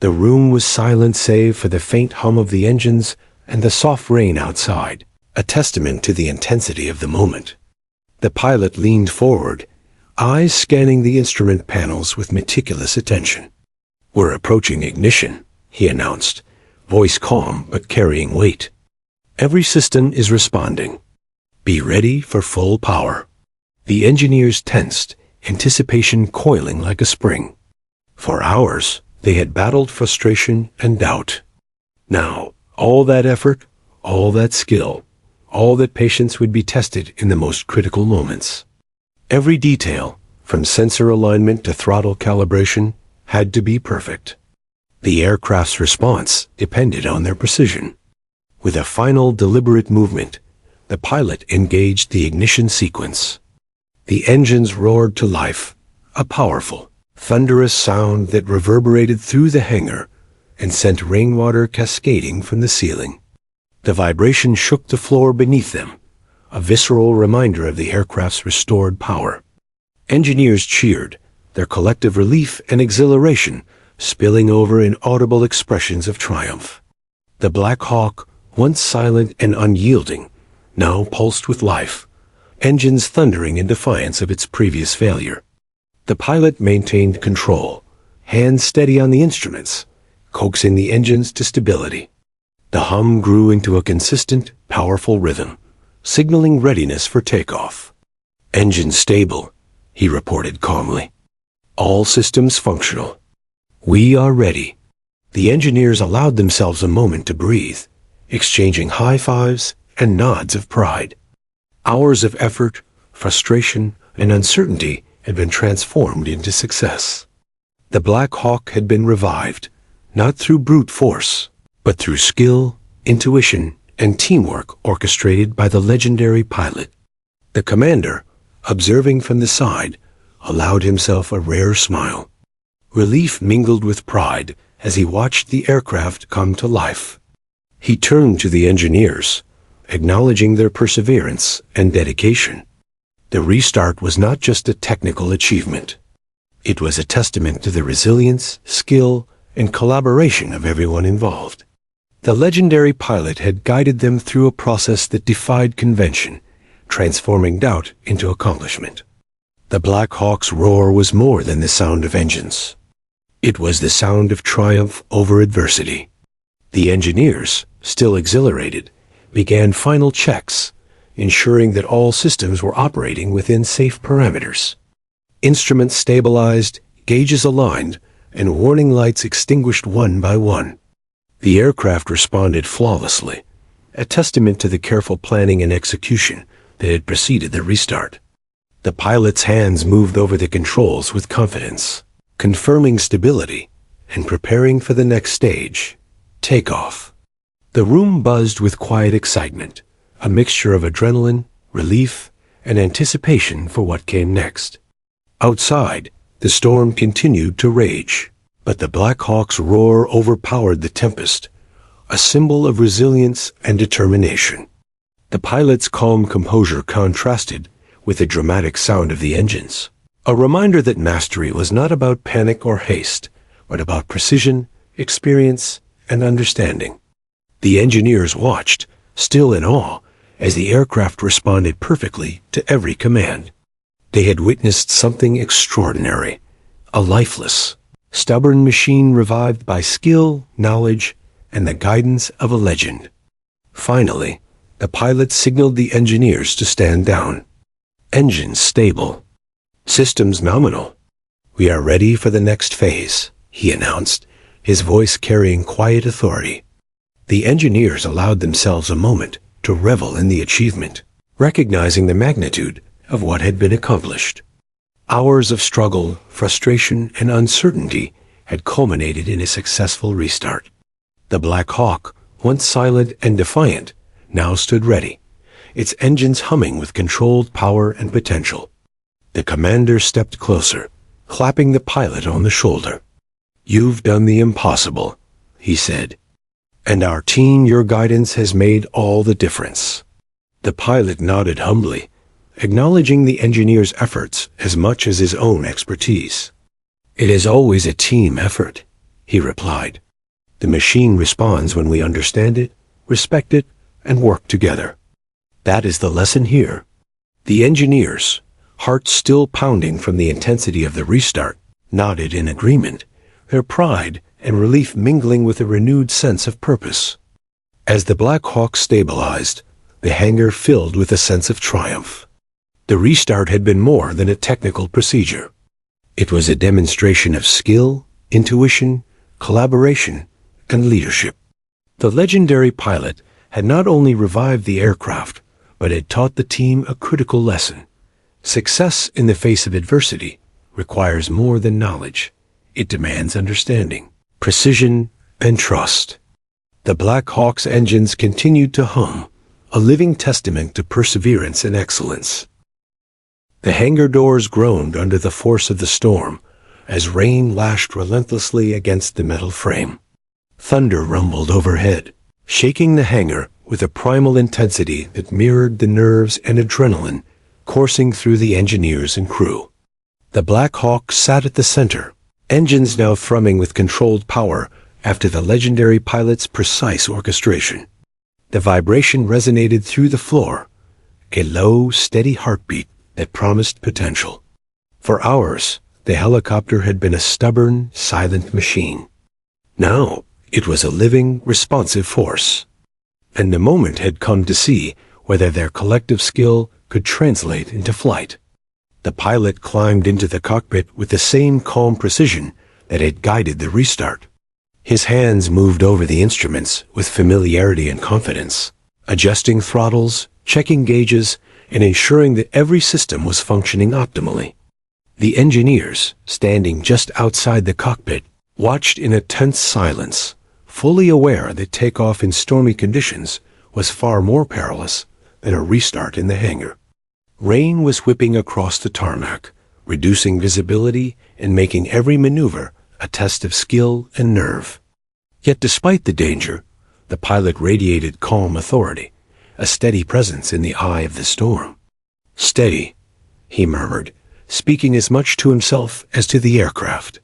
The room was silent save for the faint hum of the engines and the soft rain outside, a testament to the intensity of the moment. The pilot leaned forward, eyes scanning the instrument panels with meticulous attention. "We're approaching ignition," he announced, voice calm but carrying weight. "Every system is responding. Be ready for full power." The engineers tensed, anticipation coiling like a spring. For hours, they had battled frustration and doubt. Now, all that effort, all that skill, all that patience would be tested in the most critical moments. Every detail, from sensor alignment to throttle calibration, had to be perfect. The aircraft's response depended on their precision. With a final deliberate movement, the pilot engaged the ignition sequence. The engines roared to life, a powerful, thunderous sound that reverberated through the hangar and sent rainwater cascading from the ceiling. The vibration shook the floor beneath them, a visceral reminder of the aircraft's restored power. Engineers cheered, their collective relief and exhilaration spilling over in audible expressions of triumph. The Black Hawk, once silent and unyielding, now pulsed with life, engines thundering in defiance of its previous failure. The pilot maintained control, hands steady on the instruments, coaxing the engines to stability. The hum grew into a consistent, powerful rhythm, signaling readiness for takeoff. "Engine stable," he reported calmly. "All systems functional. We are ready." The engineers allowed themselves a moment to breathe, exchanging high fives and nods of pride. Hours of effort, frustration, and uncertainty had been transformed into success. The Black Hawk had been revived, not through brute force, but through skill, intuition, and teamwork orchestrated by the legendary pilot. The commander, observing from the side, allowed himself a rare smile. Relief mingled with pride as he watched the aircraft come to life. He turned to the engineers, acknowledging their perseverance and dedication. The restart was not just a technical achievement. It was a testament to the resilience, skill, and collaboration of everyone involved. The legendary pilot had guided them through a process that defied convention, transforming doubt into accomplishment. The Black Hawk's roar was more than the sound of engines. It was the sound of triumph over adversity. The engineers, still exhilarated, began final checks, ensuring that all systems were operating within safe parameters. Instruments stabilized, Gauges aligned, and warning lights extinguished one by one. The aircraft responded flawlessly, a testament to the careful planning and execution that had preceded the restart. The pilot's hands moved over the controls with confidence, confirming stability and preparing for the next stage, takeoff. The room buzzed with quiet excitement, a mixture of adrenaline, relief, and anticipation for what came next. Outside, the storm continued to rage, but the Black Hawk's roar overpowered the tempest, a symbol of resilience and determination. The pilot's calm composure contrasted with the dramatic sound of the engines, a reminder that mastery was not about panic or haste, but about precision, experience, and understanding. The engineers watched, still in awe, as the aircraft responded perfectly to every command. They had witnessed something extraordinary, a lifeless, stubborn machine revived by skill, knowledge, and the guidance of a legend. Finally, the pilot signaled the engineers to stand down. Engines stable. Systems nominal. "We are ready for the next phase," he announced, his voice carrying quiet authority. The engineers allowed themselves a moment to revel in the achievement, recognizing the magnitude of what had been accomplished. Hours of struggle, frustration, and uncertainty had culminated in a successful restart. The Black Hawk, once silent and defiant, now stood ready, its engines humming with controlled power and potential. The commander stepped closer, clapping the pilot on the shoulder. "You've done the impossible," he said. "And our team, your guidance has made all the difference." The pilot nodded humbly, acknowledging the engineer's efforts as much as his own expertise. "It is always a team effort," he replied. "The machine responds when we understand it, respect it, and work together." That is the lesson here. The engineers, hearts still pounding from the intensity of the restart, nodded in agreement, their pride and relief mingling with a renewed sense of purpose. As the Black Hawk stabilized, the hangar filled with a sense of triumph. The restart had been more than a technical procedure. It was a demonstration of skill, intuition, collaboration, and leadership. The legendary pilot had not only revived the aircraft, but had taught the team a critical lesson. Success in the face of adversity requires more than knowledge. It demands understanding, precision, and trust. The Black Hawk's engines continued to hum, a living testament to perseverance and excellence. The hangar doors groaned under the force of the storm, as rain lashed relentlessly against the metal frame. Thunder rumbled overhead, shaking the hangar with a primal intensity that mirrored the nerves and adrenaline coursing through the engineers and crew. The Black Hawk sat at the center, engines now thrumming with controlled power after the legendary pilot's precise orchestration. The vibration resonated through the floor, a low, steady heartbeat that promised potential. For hours, the helicopter had been a stubborn, silent machine. Now, it was a living, responsive force. And the moment had come to see whether their collective skill could translate into flight. The pilot climbed into the cockpit with the same calm precision that had guided the restart. His hands moved over the instruments with familiarity and confidence, adjusting throttles, checking gauges, and ensuring that every system was functioning optimally. The engineers, standing just outside the cockpit, watched in a tense silence, fully aware that takeoff in stormy conditions was far more perilous than a restart in the hangar. Rain was whipping across the tarmac, reducing visibility and making every maneuver a test of skill and nerve. Yet despite the danger, the pilot radiated calm authority, a steady presence in the eye of the storm. "Steady," he murmured, speaking as much to himself as to the aircraft.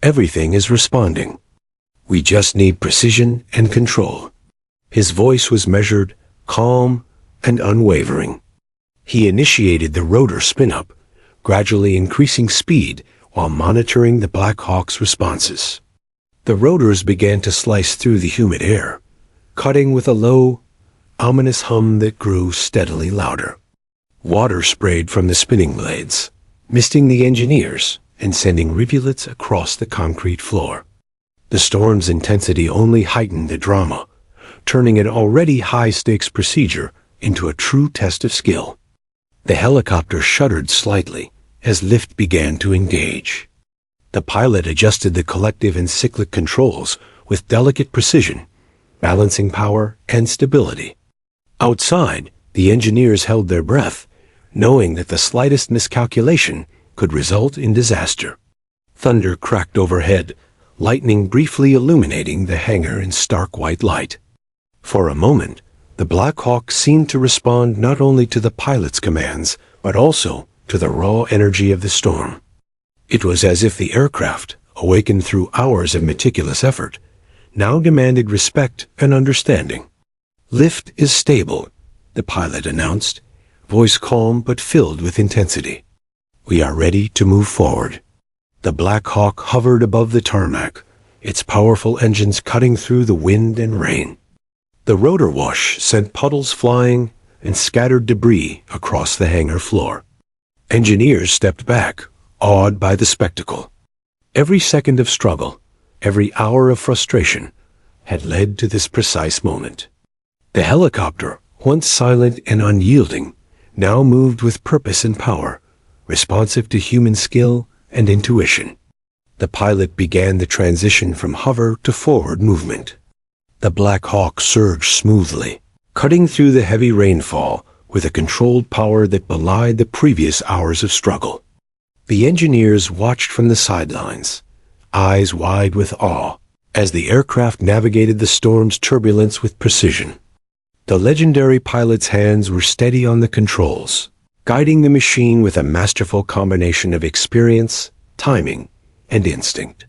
"Everything is responding. We just need precision and control." His voice was measured, calm, and unwavering. He initiated the rotor spin-up, gradually increasing speed while monitoring the Black Hawk's responses. The rotors began to slice through the humid air, cutting with a low, ominous hum that grew steadily louder. Water sprayed from the spinning blades, misting the engineers and sending rivulets across the concrete floor. The storm's intensity only heightened the drama, turning an already high-stakes procedure into a true test of skill. The helicopter shuddered slightly as lift began to engage. The pilot adjusted the collective and cyclic controls with delicate precision, balancing power and stability. Outside, the engineers held their breath, knowing that the slightest miscalculation could result in disaster. Thunder cracked overhead, lightning briefly illuminating the hangar in stark white light. For a moment, the Black Hawk seemed to respond not only to the pilot's commands, but also to the raw energy of the storm. It was as if the aircraft, awakened through hours of meticulous effort, now demanded respect and understanding. "Lift is stable," the pilot announced, voice calm but filled with intensity. "We are ready to move forward." The Black Hawk hovered above the tarmac, its powerful engines cutting through the wind and rain. The rotor wash sent puddles flying and scattered debris across the hangar floor. Engineers stepped back, awed by the spectacle. Every second of struggle, every hour of frustration, had led to this precise moment. The helicopter, once silent and unyielding, now moved with purpose and power, responsive to human skill and intuition. The pilot began the transition from hover to forward movement. The Black Hawk surged smoothly, cutting through the heavy rainfall with a controlled power that belied the previous hours of struggle. The engineers watched from the sidelines, eyes wide with awe, as the aircraft navigated the storm's turbulence with precision. The legendary pilot's hands were steady on the controls, guiding the machine with a masterful combination of experience, timing, and instinct.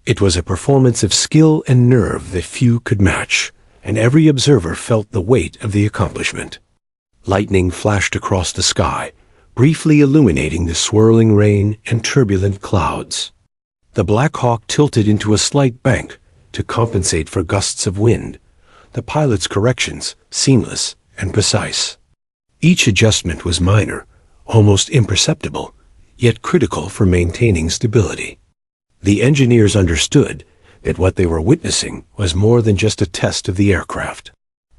It was a performance of skill and nerve that few could match, and every observer felt the weight of the accomplishment. Lightning flashed across the sky, briefly illuminating the swirling rain and turbulent clouds. The Black Hawk tilted into a slight bank to compensate for gusts of wind, the pilot's corrections seamless and precise. Each adjustment was minor, almost imperceptible, yet critical for maintaining stability. The engineers understood that what they were witnessing was more than just a test of the aircraft.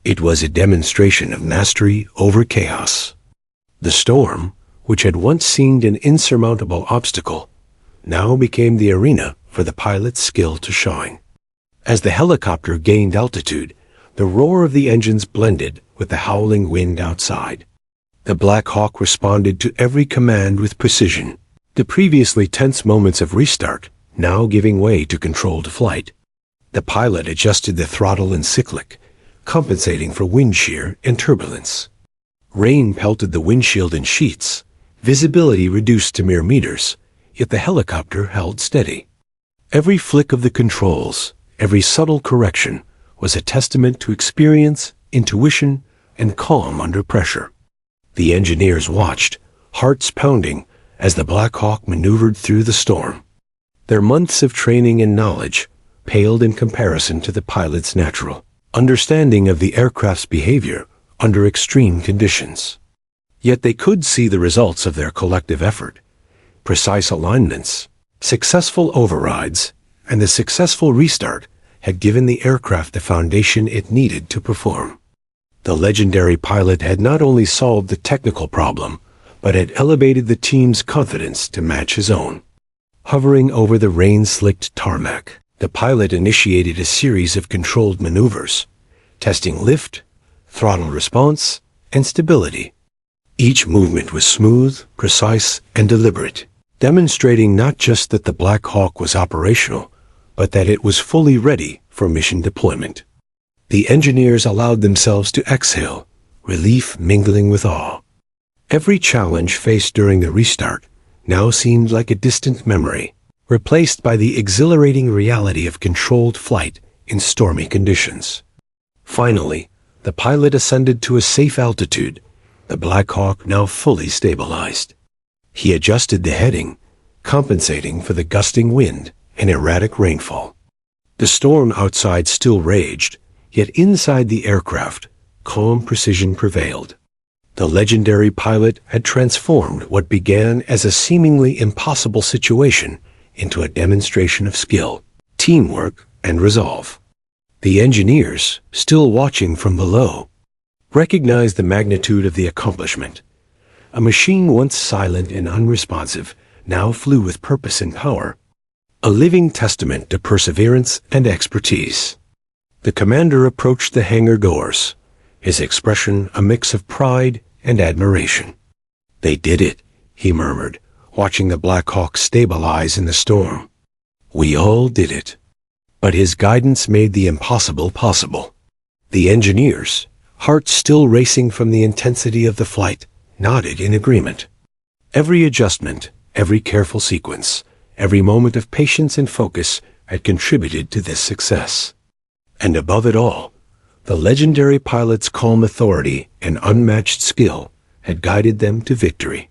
It was a demonstration of mastery over chaos. The storm, which had once seemed an insurmountable obstacle, now became the arena for the pilot's skill to shine. As the helicopter gained altitude, the roar of the engines blended with the howling wind outside. The Black Hawk responded to every command with precision, the previously tense moments of restart now giving way to controlled flight. The pilot adjusted the throttle and cyclic, compensating for wind shear and turbulence. Rain pelted the windshield in sheets, visibility reduced to mere meters, yet the helicopter held steady. Every flick of the controls, every subtle correction, was a testament to experience, intuition, and calm under pressure. The engineers watched, hearts pounding, as the Black Hawk maneuvered through the storm. Their months of training and knowledge paled in comparison to the pilot's natural understanding of the aircraft's behavior under extreme conditions. Yet they could see the results of their collective effort: precise alignments, successful overrides, and the successful restart had given the aircraft the foundation it needed to perform. The legendary pilot had not only solved the technical problem, but had elevated the team's confidence to match his own. Hovering over the rain-slicked tarmac, the pilot initiated a series of controlled maneuvers, testing lift, throttle response, and stability. Each movement was smooth, precise, and deliberate, demonstrating not just that the Black Hawk was operational, but that it was fully ready for mission deployment. The engineers allowed themselves to exhale, relief mingling with awe. Every challenge faced during the restart now seemed like a distant memory, replaced by the exhilarating reality of controlled flight in stormy conditions. Finally, the pilot ascended to a safe altitude, the Black Hawk now fully stabilized. He adjusted the heading, compensating for the gusting wind and erratic rainfall. The storm outside still raged, yet inside the aircraft, calm precision prevailed. The legendary pilot had transformed what began as a seemingly impossible situation into a demonstration of skill, teamwork, and resolve. The engineers, still watching from below, recognized the magnitude of the accomplishment. A machine once silent and unresponsive now flew with purpose and power, a living testament to perseverance and expertise. The commander approached the hangar doors, his expression a mix of pride and admiration. "They did it," he murmured, watching the Black Hawk stabilize in the storm. "We all did it." But his guidance made the impossible possible. The engineers, hearts still racing from the intensity of the flight, nodded in agreement. Every adjustment, every careful sequence, every moment of patience and focus had contributed to this success. And above it all, the legendary pilot's calm authority and unmatched skill had guided them to victory.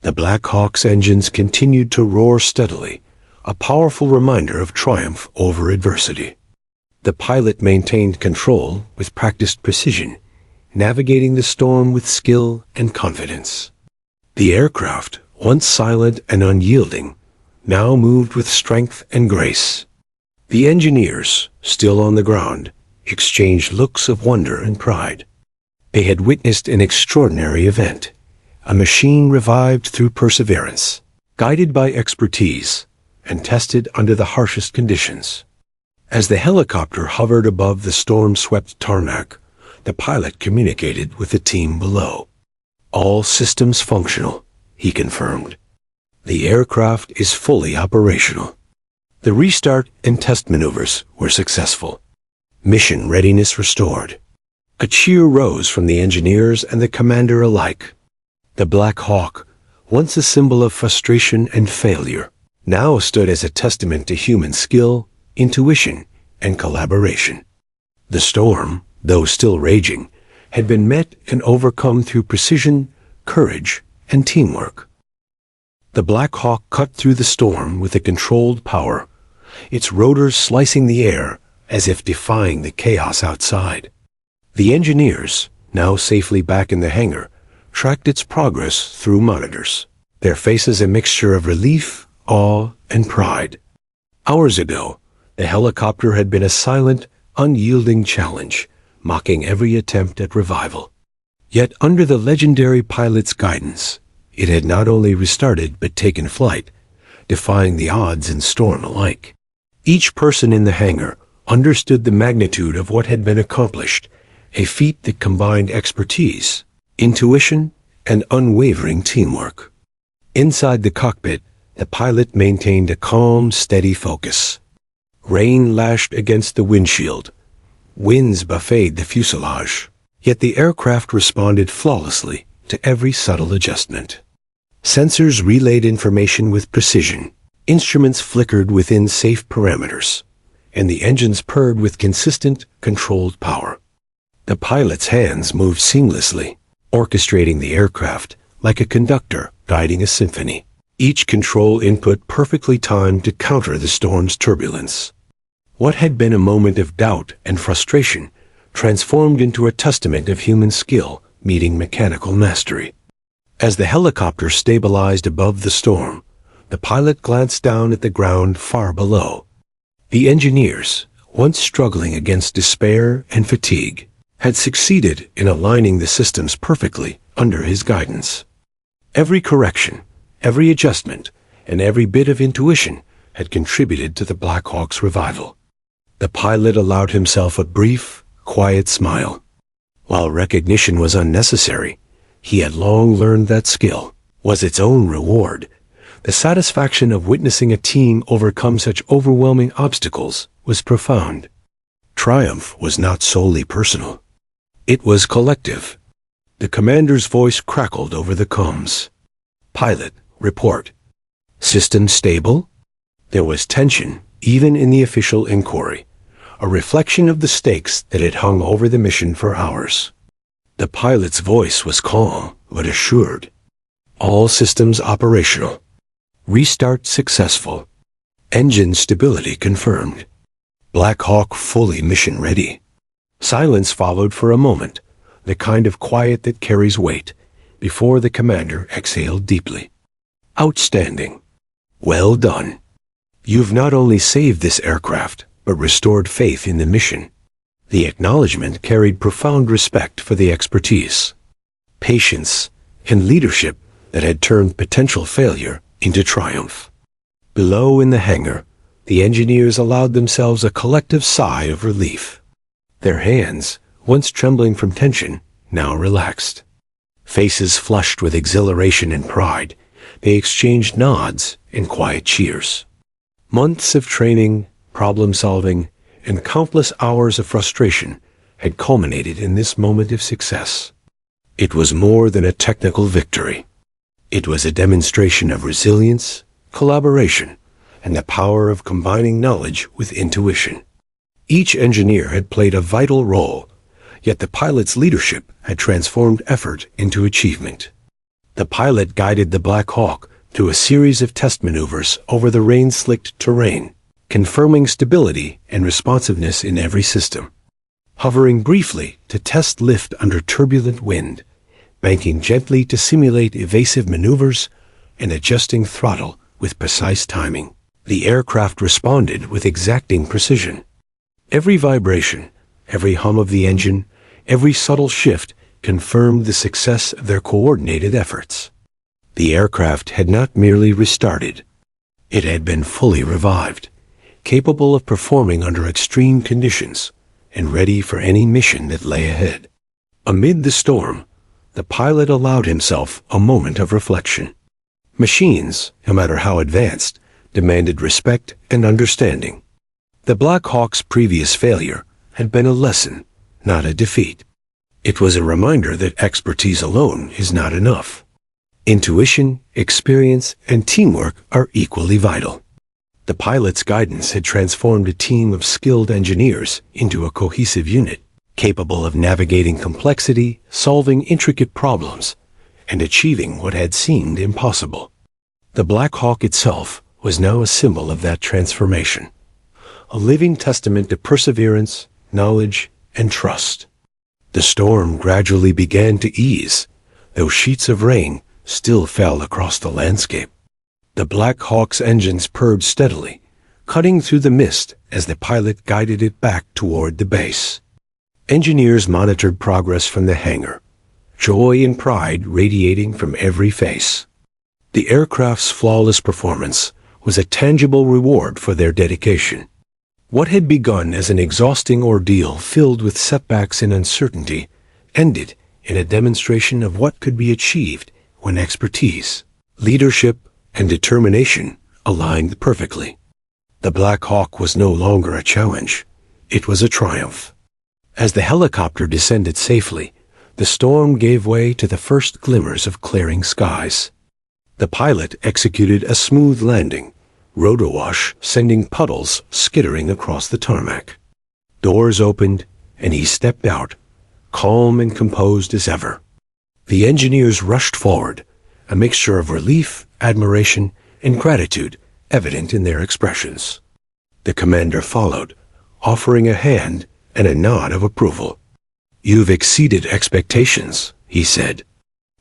The Black Hawk's engines continued to roar steadily, a powerful reminder of triumph over adversity. The pilot maintained control with practiced precision, navigating the storm with skill and confidence. The aircraft, once silent and unyielding, now moved with strength and grace. The engineers, still on the ground, exchanged looks of wonder and pride. They had witnessed an extraordinary event, a machine revived through perseverance, guided by expertise, and tested under the harshest conditions. As the helicopter hovered above the storm-swept tarmac, the pilot communicated with the team below. "All systems functional," he confirmed. "The aircraft is fully operational." The restart and test maneuvers were successful. Mission readiness restored. A cheer rose from the engineers and the commander alike. The Black Hawk, once a symbol of frustration and failure, now stood as a testament to human skill, intuition, and collaboration. The storm, though still raging, had been met and overcome through precision, courage, and teamwork. The Black Hawk cut through the storm with a controlled power, its rotors slicing the air as if defying the chaos outside. The engineers, now safely back in the hangar, tracked its progress through monitors, their faces a mixture of relief, awe, and pride. Hours ago, the helicopter had been a silent, unyielding challenge, mocking every attempt at revival. Yet under the legendary pilot's guidance, it had not only restarted but taken flight, defying the odds and storm alike. Each person in the hangar understood the magnitude of what had been accomplished, a feat that combined expertise, intuition, and unwavering teamwork. Inside the cockpit, the pilot maintained a calm, steady focus. Rain lashed against the windshield. Winds buffeted the fuselage. Yet the aircraft responded flawlessly to every subtle adjustment. Sensors relayed information with precision. Instruments flickered within safe parameters, and the engines purred with consistent, controlled power. The pilot's hands moved seamlessly, orchestrating the aircraft like a conductor guiding a symphony. Each control input perfectly timed to counter the storm's turbulence. What had been a moment of doubt and frustration transformed into a testament of human skill meeting mechanical mastery. As the helicopter stabilized above the storm, the pilot glanced down at the ground far below. The engineers, once struggling against despair and fatigue, had succeeded in aligning the systems perfectly under his guidance. Every correction, every adjustment, and every bit of intuition had contributed to the Black Hawk's revival. The pilot allowed himself a brief, quiet smile. While recognition was unnecessary, he had long learned that skill was its own reward. The satisfaction of witnessing a team overcome such overwhelming obstacles was profound. Triumph was not solely personal. It was collective. The commander's voice crackled over the comms. "Pilot, report. System stable?" There was tension, even in the official inquiry, a reflection of the stakes that had hung over the mission for hours. The pilot's voice was calm but assured. "All systems operational. Restart successful. Engine stability confirmed. Black Hawk fully mission ready." Silence followed for a moment, the kind of quiet that carries weight, before the commander exhaled deeply. Outstanding. Well done. You've not only saved this aircraft, but restored faith in the mission. The acknowledgement carried profound respect for the expertise, patience, and leadership that had turned potential failure into triumph. Below in the hangar, the engineers allowed themselves a collective sigh of relief. Their hands, once trembling from tension, now relaxed. Faces flushed with exhilaration and pride, they exchanged nods and quiet cheers. Months of training, problem-solving, and countless hours of frustration had culminated in this moment of success. It was more than a technical victory. It was a demonstration of resilience, collaboration, and the power of combining knowledge with intuition. Each engineer had played a vital role, yet the pilot's leadership had transformed effort into achievement. The pilot guided the Black Hawk through a series of test maneuvers over the rain-slicked terrain, confirming stability and responsiveness in every system. Hovering briefly to test lift under turbulent wind, banking gently to simulate evasive maneuvers, and adjusting throttle with precise timing, the aircraft responded with exacting precision. Every vibration, every hum of the engine, every subtle shift confirmed the success of their coordinated efforts. The aircraft had not merely restarted. It had been fully revived, capable of performing under extreme conditions and ready for any mission that lay ahead. Amid the storm, the pilot allowed himself a moment of reflection. Machines, no matter how advanced, demanded respect and understanding. The Black Hawk's previous failure had been a lesson, not a defeat. It was a reminder that expertise alone is not enough. Intuition, experience, and teamwork are equally vital. The pilot's guidance had transformed a team of skilled engineers into a cohesive unit, capable of navigating complexity, solving intricate problems, and achieving what had seemed impossible. The Black Hawk itself was now a symbol of that transformation, a living testament to perseverance, knowledge, and trust. The storm gradually began to ease, though sheets of rain still fell across the landscape. The Black Hawk's engines purred steadily, cutting through the mist as the pilot guided it back toward the base. Engineers monitored progress from the hangar, joy and pride radiating from every face. The aircraft's flawless performance was a tangible reward for their dedication. What had begun as an exhausting ordeal filled with setbacks and uncertainty ended in a demonstration of what could be achieved when expertise, leadership, and determination aligned perfectly. The Black Hawk was no longer a challenge. It was a triumph. As the helicopter descended safely, the storm gave way to the first glimmers of clearing skies. The pilot executed a smooth landing, rotor wash sending puddles skittering across the tarmac. Doors opened, and he stepped out, calm and composed as ever. The engineers rushed forward, a mixture of relief, admiration, and gratitude evident in their expressions. The commander followed, offering a hand and a nod of approval. "You've exceeded expectations," he said.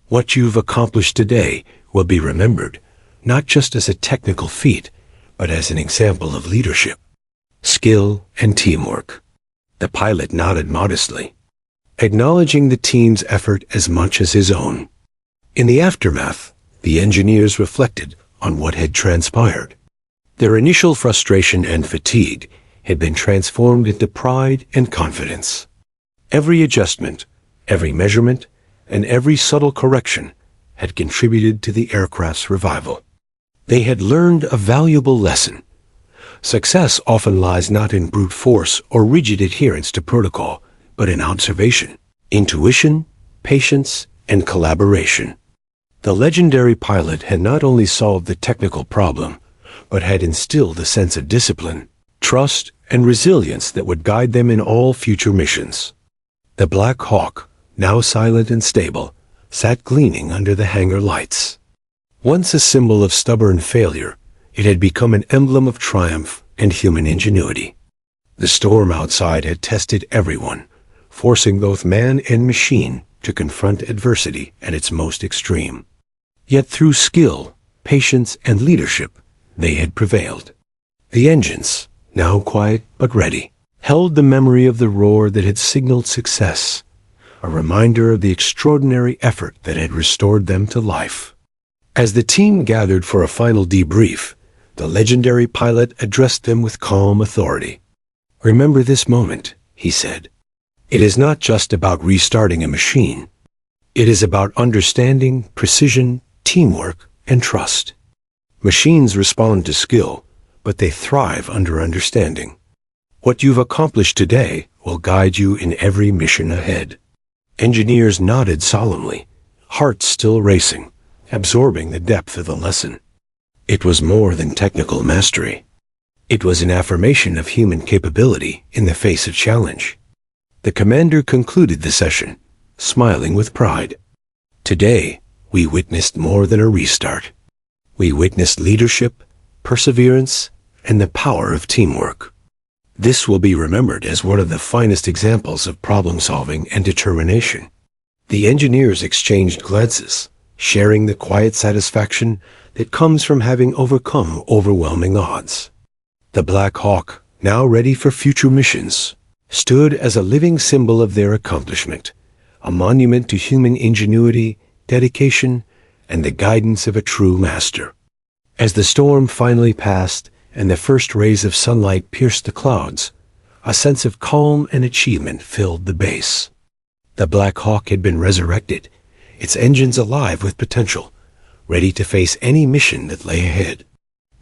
"What you've accomplished today will be remembered, not just as a technical feat, but as an example of leadership, skill, and teamwork." The pilot nodded modestly, acknowledging the team's effort as much as his own. In the aftermath, the engineers reflected on what had transpired. Their initial frustration and fatigue had been transformed into pride and confidence. Every adjustment, every measurement, and every subtle correction had contributed to the aircraft's revival. They had learned a valuable lesson. Success often lies not in brute force or rigid adherence to protocol, but in observation, intuition, patience, and collaboration. The legendary pilot had not only solved the technical problem, but had instilled a sense of discipline, trust, and resilience that would guide them in all future missions. The Black Hawk, now silent and stable, sat gleaming under the hangar lights. Once a symbol of stubborn failure, it had become an emblem of triumph and human ingenuity. The storm outside had tested everyone, forcing both man and machine to confront adversity at its most extreme. Yet through skill, patience, and leadership, they had prevailed. The engines, now quiet but ready, held the memory of the roar that had signaled success, a reminder of the extraordinary effort that had restored them to life. As the team gathered for a final debrief, the legendary pilot addressed them with calm authority. "Remember this moment," he said. "It is not just about restarting a machine. It is about understanding, precision, teamwork, and trust. Machines respond to skill, but they thrive under understanding. What you've accomplished today will guide you in every mission ahead." Engineers nodded solemnly, hearts still racing, absorbing the depth of the lesson. It was more than technical mastery. It was an affirmation of human capability in the face of challenge. The commander concluded the session, smiling with pride. "Today, we witnessed more than a restart. We witnessed leadership, perseverance, and the power of teamwork. This will be remembered as one of the finest examples of problem-solving and determination." The engineers exchanged glances, sharing the quiet satisfaction that comes from having overcome overwhelming odds. The Black Hawk, now ready for future missions, stood as a living symbol of their accomplishment, a monument to human ingenuity, dedication, and the guidance of a true master. As the storm finally passed and the first rays of sunlight pierced the clouds, a sense of calm and achievement filled the base. The Black Hawk had been resurrected, its engines alive with potential, ready to face any mission that lay ahead.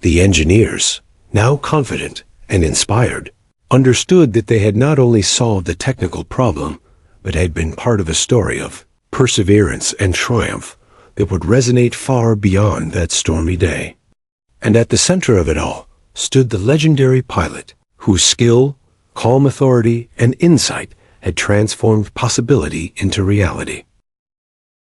The engineers, now confident and inspired, understood that they had not only solved the technical problem, but had been part of a story of perseverance and triumph that would resonate far beyond that stormy day. And at the center of it all stood the legendary pilot, whose skill, calm authority, and insight had transformed possibility into reality.